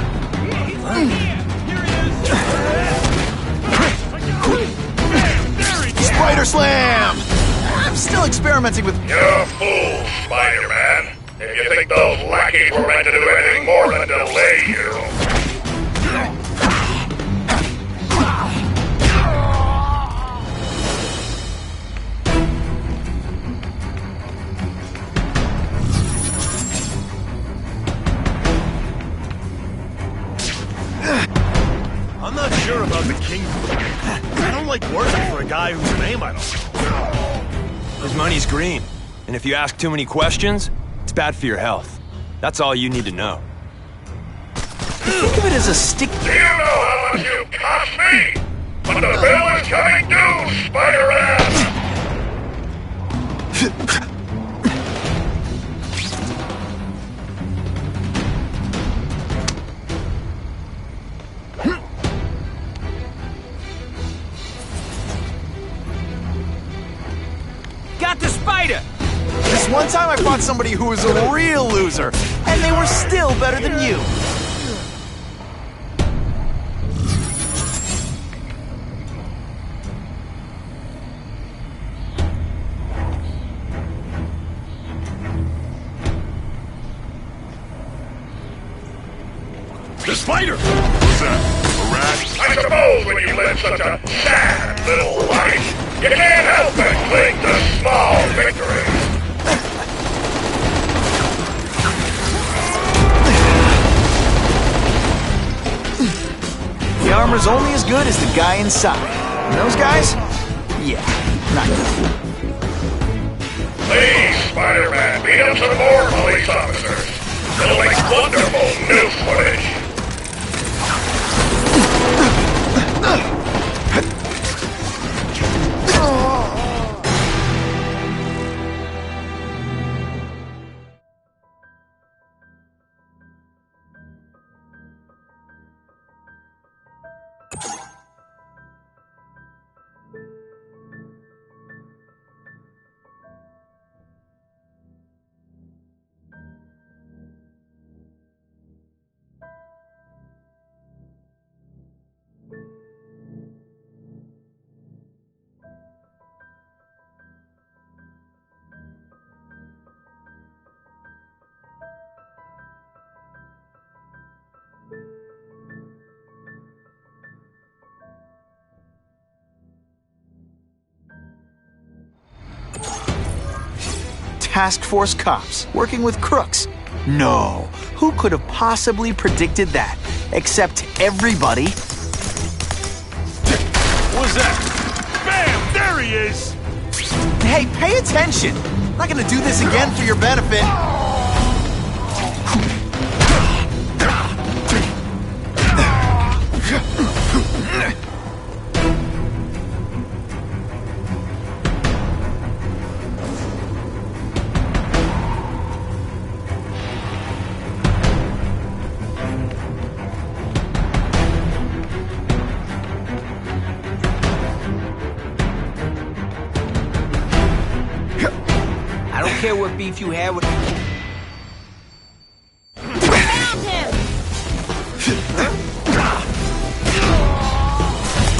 Spider Slam! I'm still experimenting with... You're a fool, Spider-Man. If you think those lackeys were meant to do anything more than delay you. I'm not sure about the king. I don't like working for a guy whose name I don't know. His money's green, and if you ask too many questions, it's bad for your health. That's all you need to know. Think of it as a stick... Do you know how much you cost me? But the bill is coming due, Spider-Man! Got the spider! This one time I fought somebody who was a real loser, and they were still better than you. spider! What's that? A rat? I suppose when you live such a sad little life, you can't help but cling to small victories. The armor's only as good as the guy inside. And those guys? Yeah, not good. Please, Spider-Man, beat up some more police officers. It'll make wonderful new footage. Task Force cops working with crooks. No, who could have possibly predicted that? Except everybody. What's that? Bam! There he is! Hey, pay attention! I'm not gonna do this again for your benefit. I don't care what beef you have with... Found him!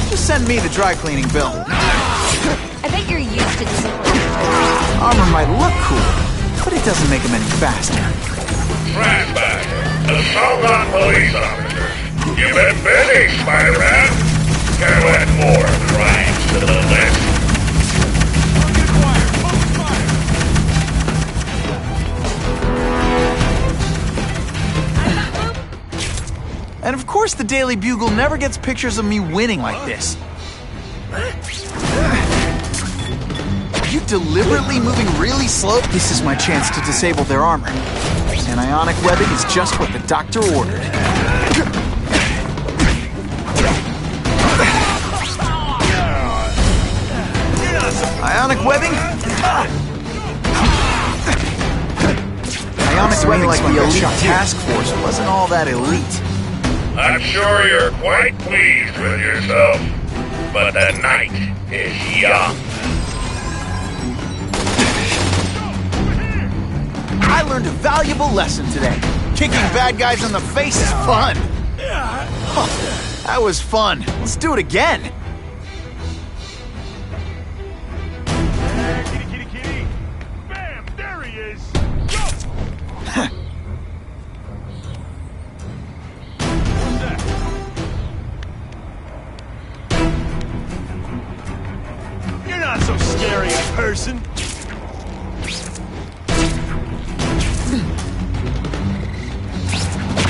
Just send me the dry cleaning bill. I bet you're used to disappointment. Armor might look cool, but it doesn't make him any faster. Flashback. Assault on police officers. You've been busy, Spider-Man. Can't let more crimes to the list. And of course the Daily Bugle never gets pictures of me winning like this. Are you deliberately moving really slow? This is my chance to disable their armor. And ionic webbing is just what the doctor ordered. Ionic webbing? Ionic webbing like the elite task force wasn't all that elite. I'm sure you're quite pleased with yourself, but the night is young. I learned a valuable lesson today. Kicking bad guys in the face is fun. Huh, that was fun. Let's do it again. Kitty, kitty, kitty! Bam! There he is! You're not so scary in person.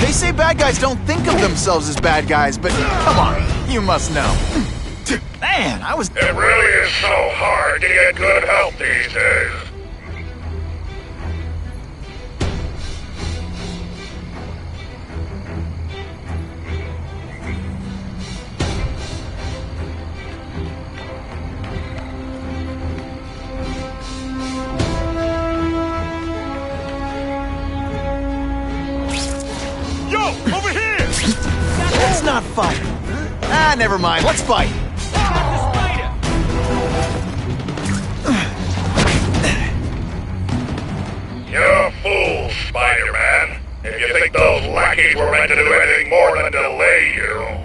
They say bad guys don't think of themselves as bad guys, but come on, you must know. Man, I was... It really is so hard to get good help these days. Yo, over here! Let's not fight. Ah, never mind, let's fight. You're a fool, Spider-Man, if you think those lackeys were meant to do anything more than delay you.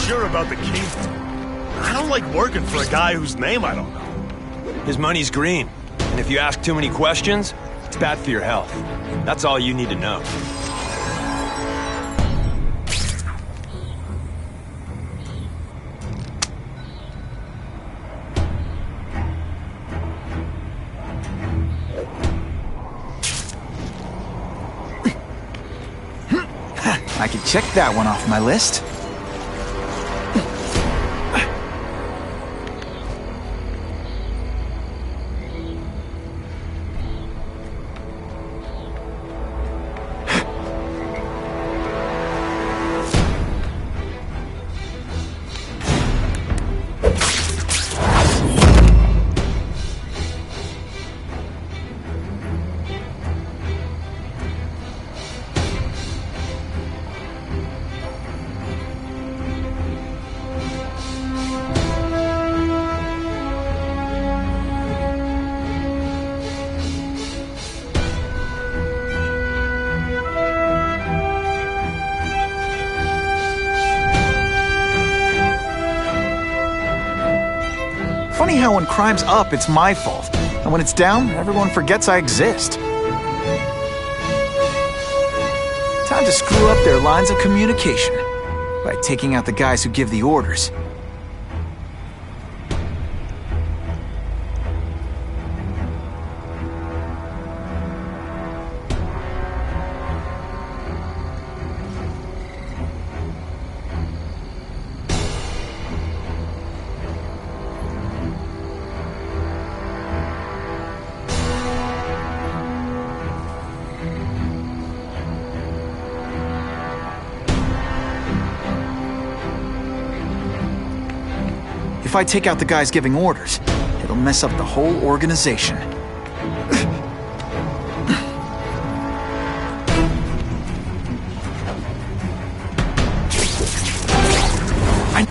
sure about the Kingpin. I don't like working for a guy whose name I don't know. His money's green, and if you ask too many questions, it's bad for your health. That's all you need to know. I can check that one off my list. Funny how when crime's up, it's my fault. And when it's down, everyone forgets I exist. Time to screw up their lines of communication by taking out the guys who give the orders. If I take out the guys giving orders, it'll mess up the whole organization. Do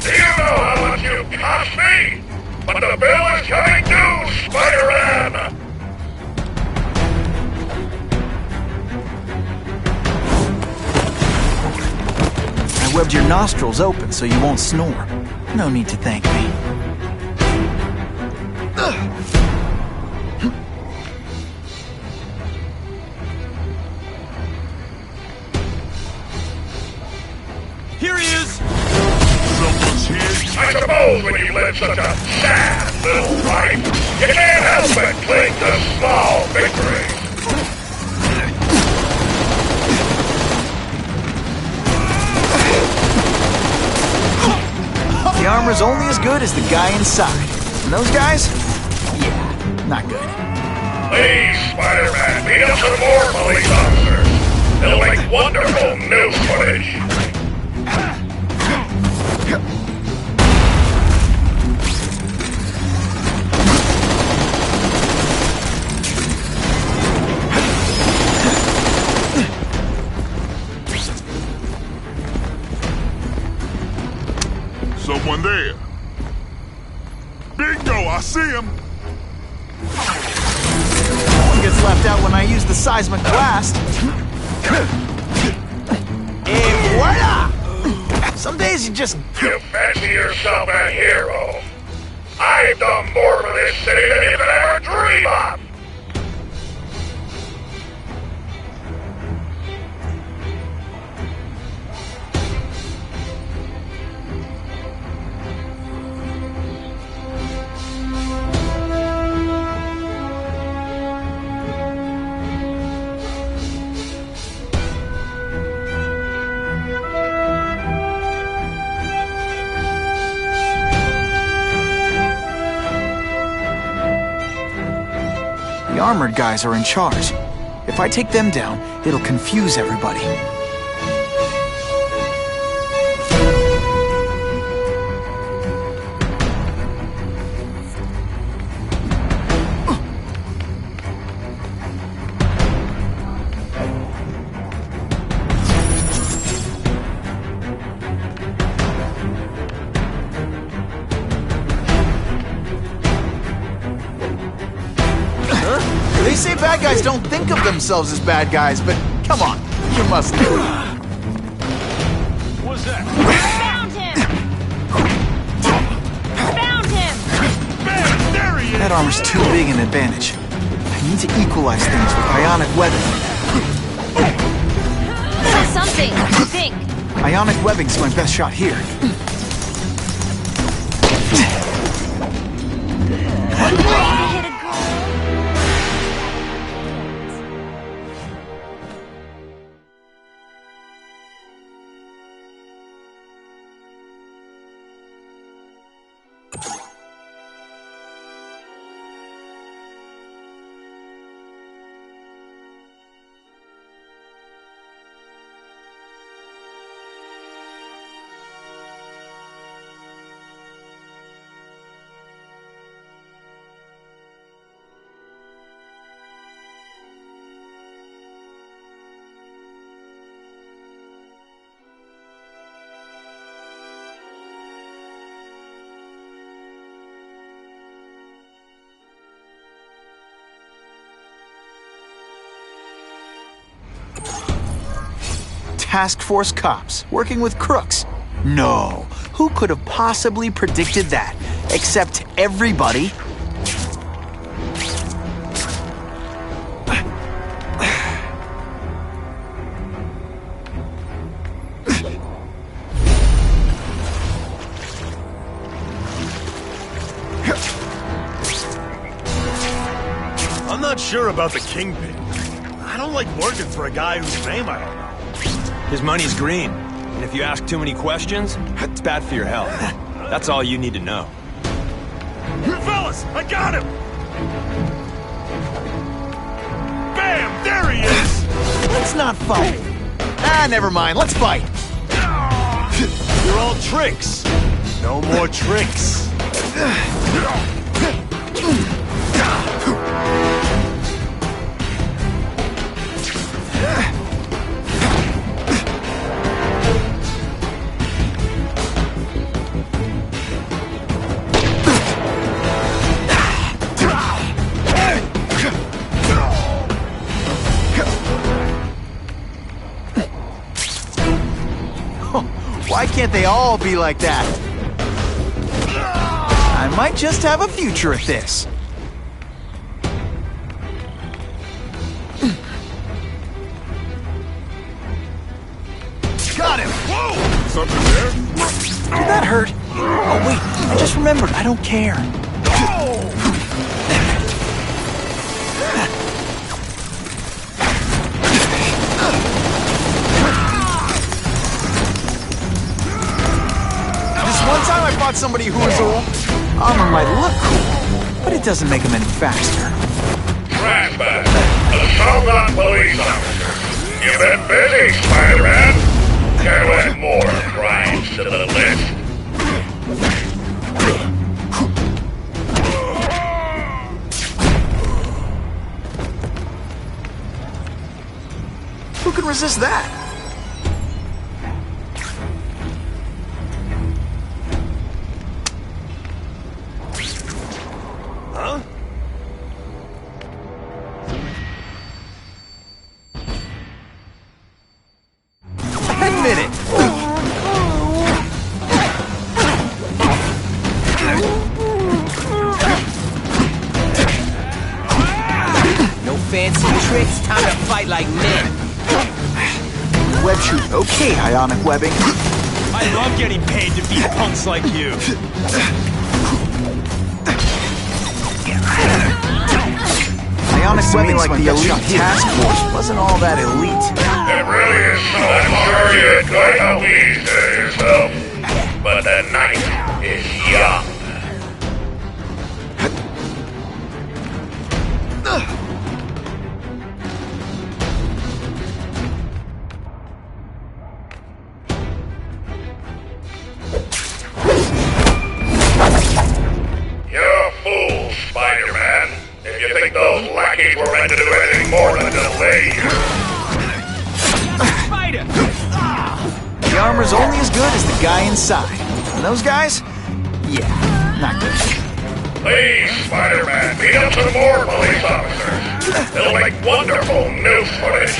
you know how much you cost me? But the bill is coming due, Spider-Man! I webbed your nostrils open so you won't snore. No need to thank me. Here he is! Someone's here? I suppose when you live such a sad little life, you can't help but cling to small victories. The armor's only as good as the guy inside. And those guys? Yeah, not good. Please, Spider-Man, beat up some more police officers. They'll make wonderful news footage. Someone there. Bingo, I see him. No one gets left out when I use the seismic blast. Et voila! Some days you just... You fancy yourself a hero. I've done more for this city than you could ever dream of. The armored guys are in charge. If I take them down, it'll confuse everybody. They say bad guys don't think of themselves as bad guys, but come on, you must know. What's that? Found him! That armor's too big an advantage. I need to equalize things with ionic webbing. Something, I think. Ionic webbing's my best shot here. Task Force cops working with crooks. No, who could have possibly predicted that? Except everybody. I'm not sure about the Kingpin. I don't like working for a guy whose name I don't know. His money's green, and if you ask too many questions, it's bad for your health. That's all you need to know. Fellas, I got him! Bam! There he is! Let's not fight. Ah, never mind. Let's fight. You're all tricks. No more tricks. Why can't they all be like that? I might just have a future at this. Got him! Whoa! Something there? Did that hurt? Oh, wait. I just remembered. I don't care. One time I fought somebody who was old. Armor might look cool, but it doesn't make him any faster. Kraven, the Shogun police officer. You've been busy, Spider-Man. Can add more crimes to the list. Who could resist that? Admit it. No fancy tricks, time to fight like men. Web shoot. Okay, ionic webbing. I love getting paid to beat punks like you. Ionic webbing like the elite task force wasn't all that elite. It really is so. I'm sure you enjoy the weeds yourself. But the night is young. You're a fool, Spider-Man. If you think those lackeys were meant to do anything more than delay you. Spider! The armor's only as good as the guy inside. And those guys? Yeah, not good. Please, Spider-Man, beat up some more police officers. They'll make wonderful news footage.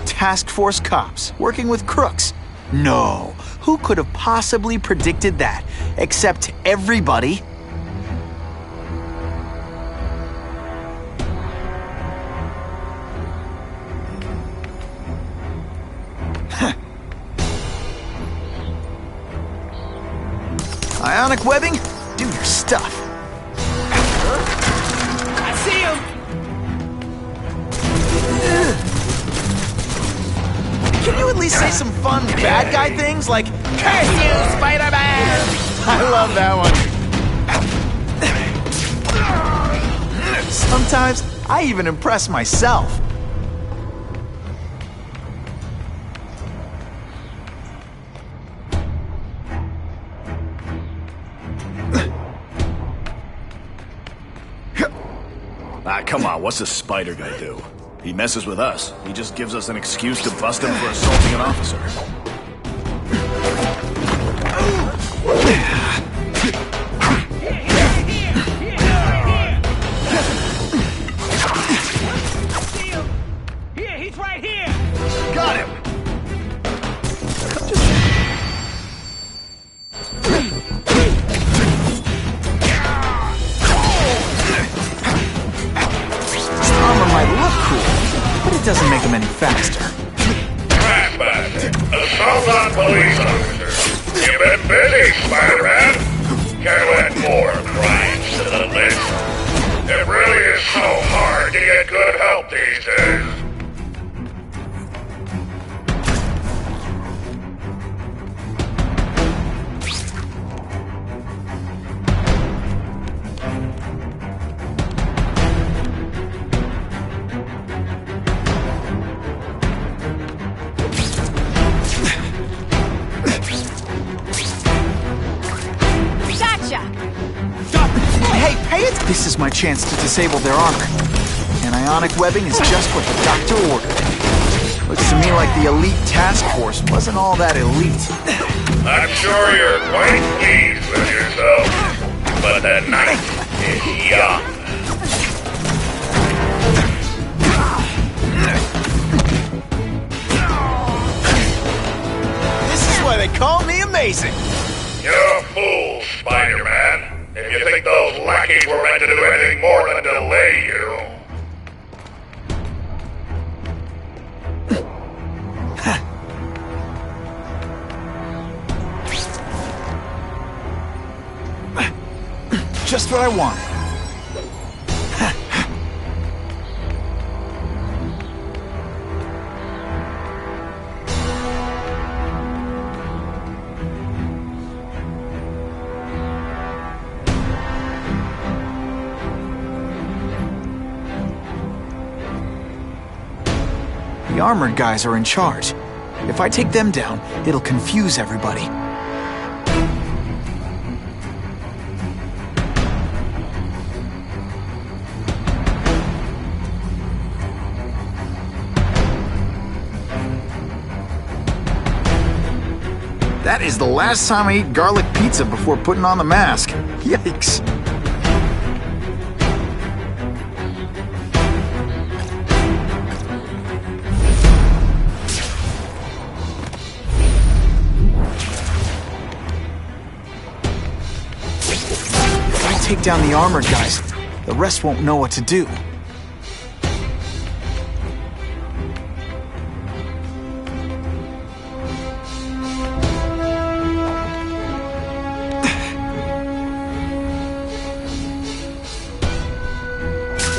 Task Force cops working with crooks. No, who could have possibly predicted that? Except everybody. Ionic webbing? Do your stuff. I see him! Can you at least say some fun bad guy things like, Curse you, Spider-Man! I love that one. Sometimes I even impress myself. Come on, what's a spider guy do? He messes with us. He just gives us an excuse to bust him for assaulting an officer. Here, he's right here! Got him! It doesn't make him any faster. Batman, assault on police officers. You've been busy, Spider-Man. Can't add more crimes to the list. It really is so hard to get good help these days. This is my chance to disable their armor. And ionic webbing is just what the doctor ordered. Looks to me like the elite task force wasn't all that elite. I'm sure you're quite pleased with yourself, but the night is young. This is why they call me amazing. You're a fool, Spider-Man. If you think those lackeys were meant to do anything more than delay you. Just what I wanted. The armored guys are in charge. If I take them down, it'll confuse everybody. That is the last time I eat garlic pizza before putting on the mask. Yikes. If I take down the armored guys, the rest won't know what to do.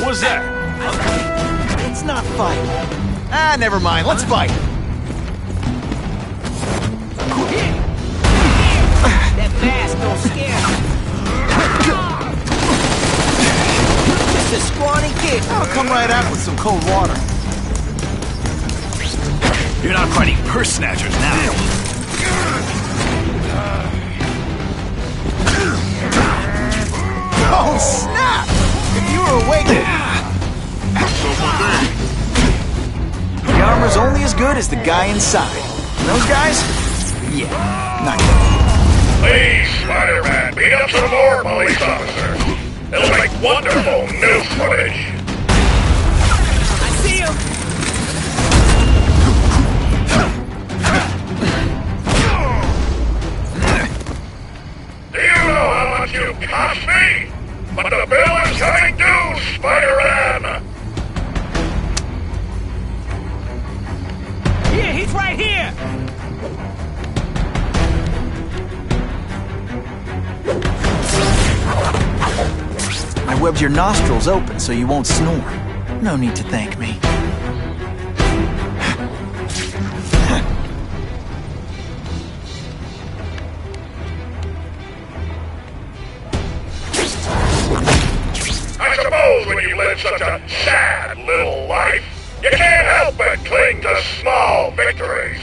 What's that? It's not fight. Ah, never mind. Let's fight. That mask don't scare me. it! I'll come right out with some cold water. You're not fighting purse snatchers now. Oh, snap! If you were awake... The armor's only as good as the guy inside. And those guys? Yeah, not good. Please, Spider-Man, beat up some more police officers. It'll make wonderful news footage. I see him! Do you know how much you cost me? But the bill is coming due, Spider-Man! Yeah, he's right here! I webbed your nostrils open so you won't snore. No need to thank me. I suppose when you live such a sad little life, you can't help but cling to small victories.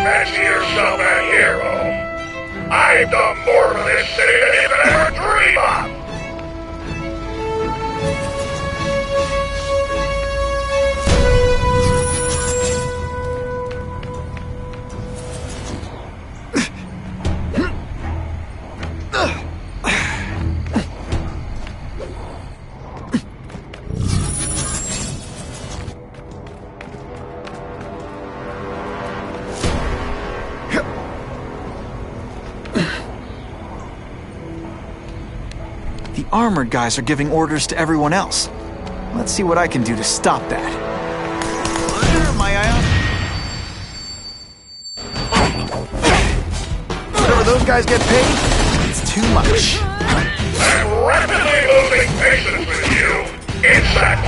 Fancy yourself a hero. I've done more for this city than you could ever dream of. The armored guys are giving orders to everyone else. Let's see what I can do to stop that. My Whatever those guys get paid, it's too much. I'm rapidly losing patience with you, insect!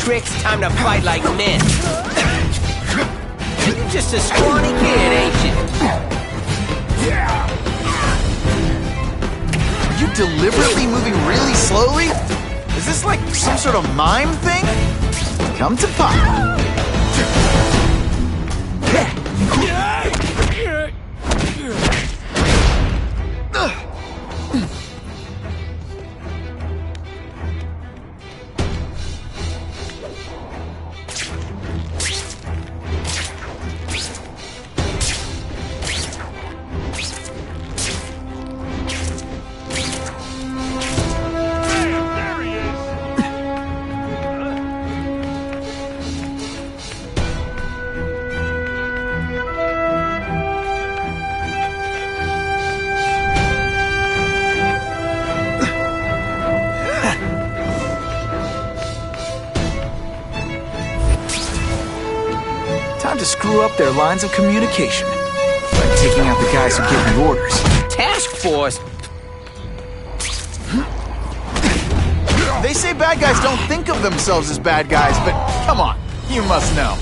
Tricks, time to fight like men. You're just a scrawny kid, ain't you? Are you deliberately moving really slowly? Is this like some sort of mime thing? Come to Papa. Time to screw up their lines of communication by taking out the guys who give the orders. Task force? They say bad guys don't think of themselves as bad guys, but come on, you must know.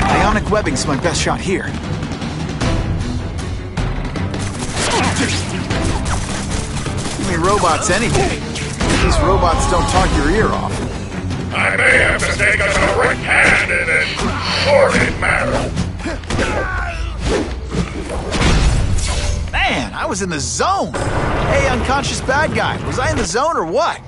Ionic webbing's my best shot here. Give me robots any day. These robots don't talk your ear off. I may have to take a direct hand in this sordid matter. Man, I was in the zone. Hey, unconscious bad guy, was I in the zone or what?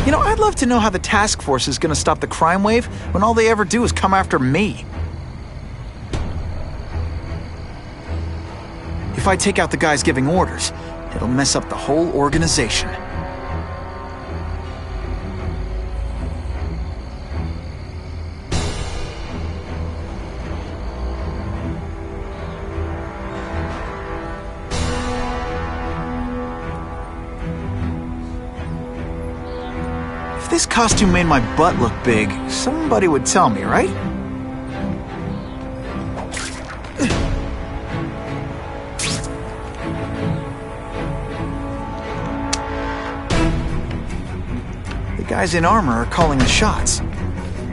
You know, I'd love to know how the task force is gonna stop the crime wave when all they ever do is come after me. If I take out the guys giving orders, it'll mess up the whole organization. If this costume made my butt look big, somebody would tell me, right? The guys in armor are calling the shots,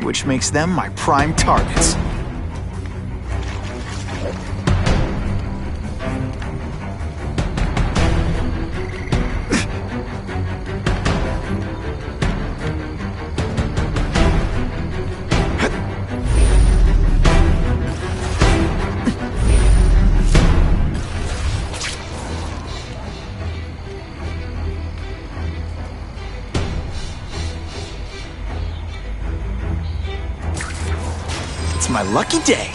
which makes them my prime targets. It's my lucky day.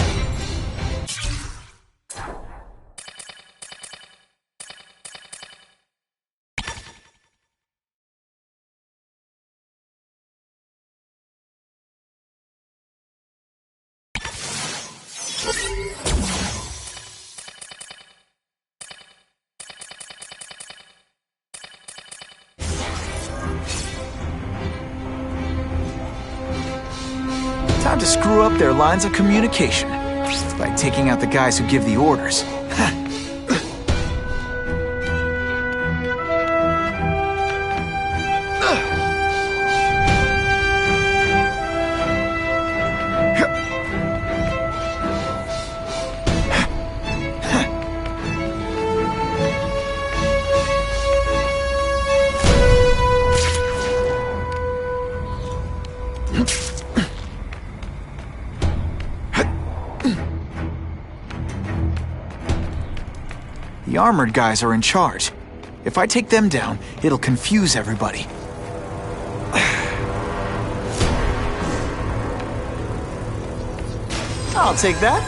Time to screw up their lines of communication by taking out the guys who give the orders. The armored guys are in charge. If I take them down, it'll confuse everybody. I'll take that.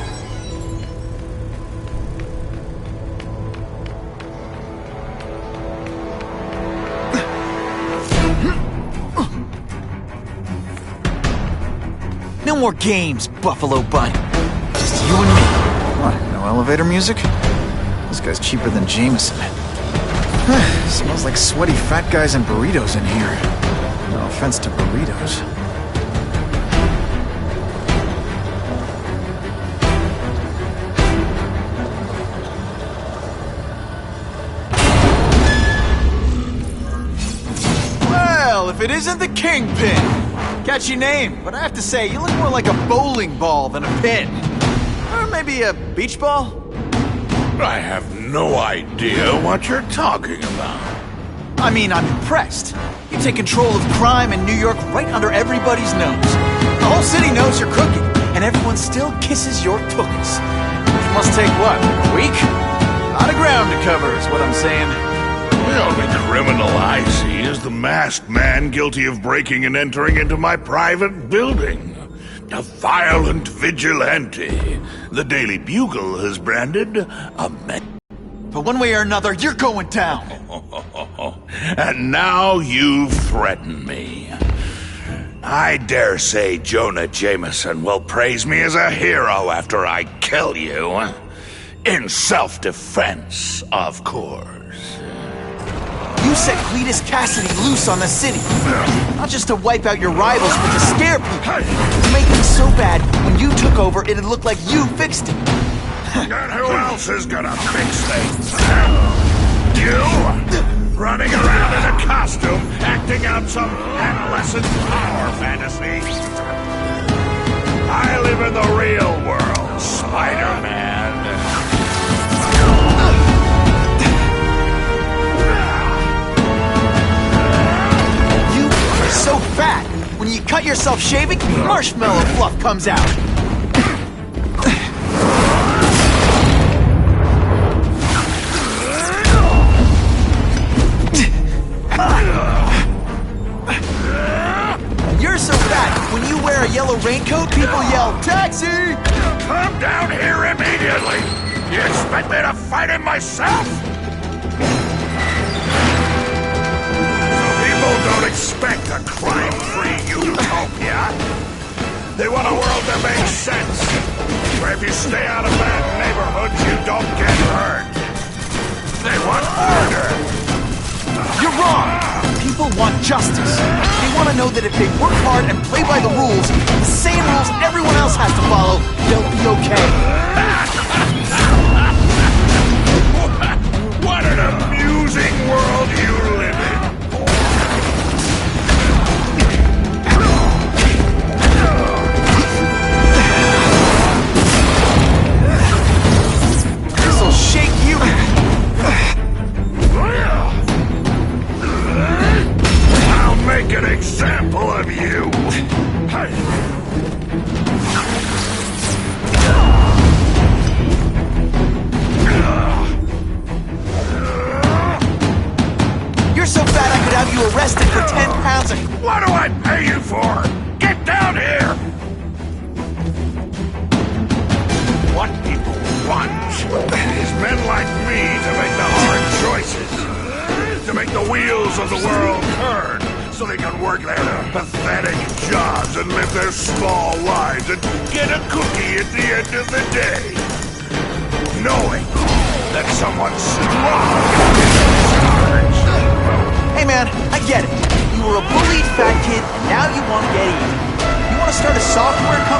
No more games, Buffalo Bunny. Just you and me. What, no elevator music? This guy's cheaper than Jameson. Smells like sweaty fat guys and burritos in here. No offense to burritos. Well, if it isn't the Kingpin! Catchy name, but I have to say, you look more like a bowling ball than a pin. Or maybe a beach ball? I have no idea what you're talking about. I mean, I'm impressed. You take control of crime in New York right under everybody's nose. The whole city knows you're crooked, and everyone still kisses your tookus. Which must take, what, a week? A lot of ground to cover is what I'm saying. The only criminal I see is the masked man guilty of breaking and entering into my private building. A violent vigilante. The Daily Bugle has branded a man. But one way or another, you're going down. And now you threaten me. I dare say Jonah Jameson will praise me as a hero after I kill you. In self-defense, of course. You set Cletus Cassidy loose on the city. Not just to wipe out your rivals, but to scare people. To make things so bad, when you took over, it'd look like you fixed it. And who else is gonna fix things? You? Running around in a costume, acting out some adolescent power fantasy? I live in the real world, Spider-Man. You are so fat! When you cut yourself shaving, marshmallow fluff comes out! You're so fat, when you wear a yellow raincoat, people yell, "Taxi!" Come down here immediately! You expect me to fight him myself? So people don't expect a crime-free utopia. They want a world that makes sense, where if you stay out of bad neighborhoods, you don't get hurt. They want order. You're wrong! People want justice. They want to know that if they work hard and play by the rules, the same rules everyone else has to follow, they'll be okay. What an amusing world you live in! This'll shake you! I'll make an example of you! You're so fat I could have you arrested for 10 pounds of... What do I pay you for? Get down here! What people want is men like me to make the hard choices. To make the wheels of the world turn so they can work their pathetic jobs and live their small lives and get a cookie at the end of the day. Knowing that someone strong is in charge. Hey man, I get it. You were a bullied fat kid, and now you want to get even. You want to start a software company?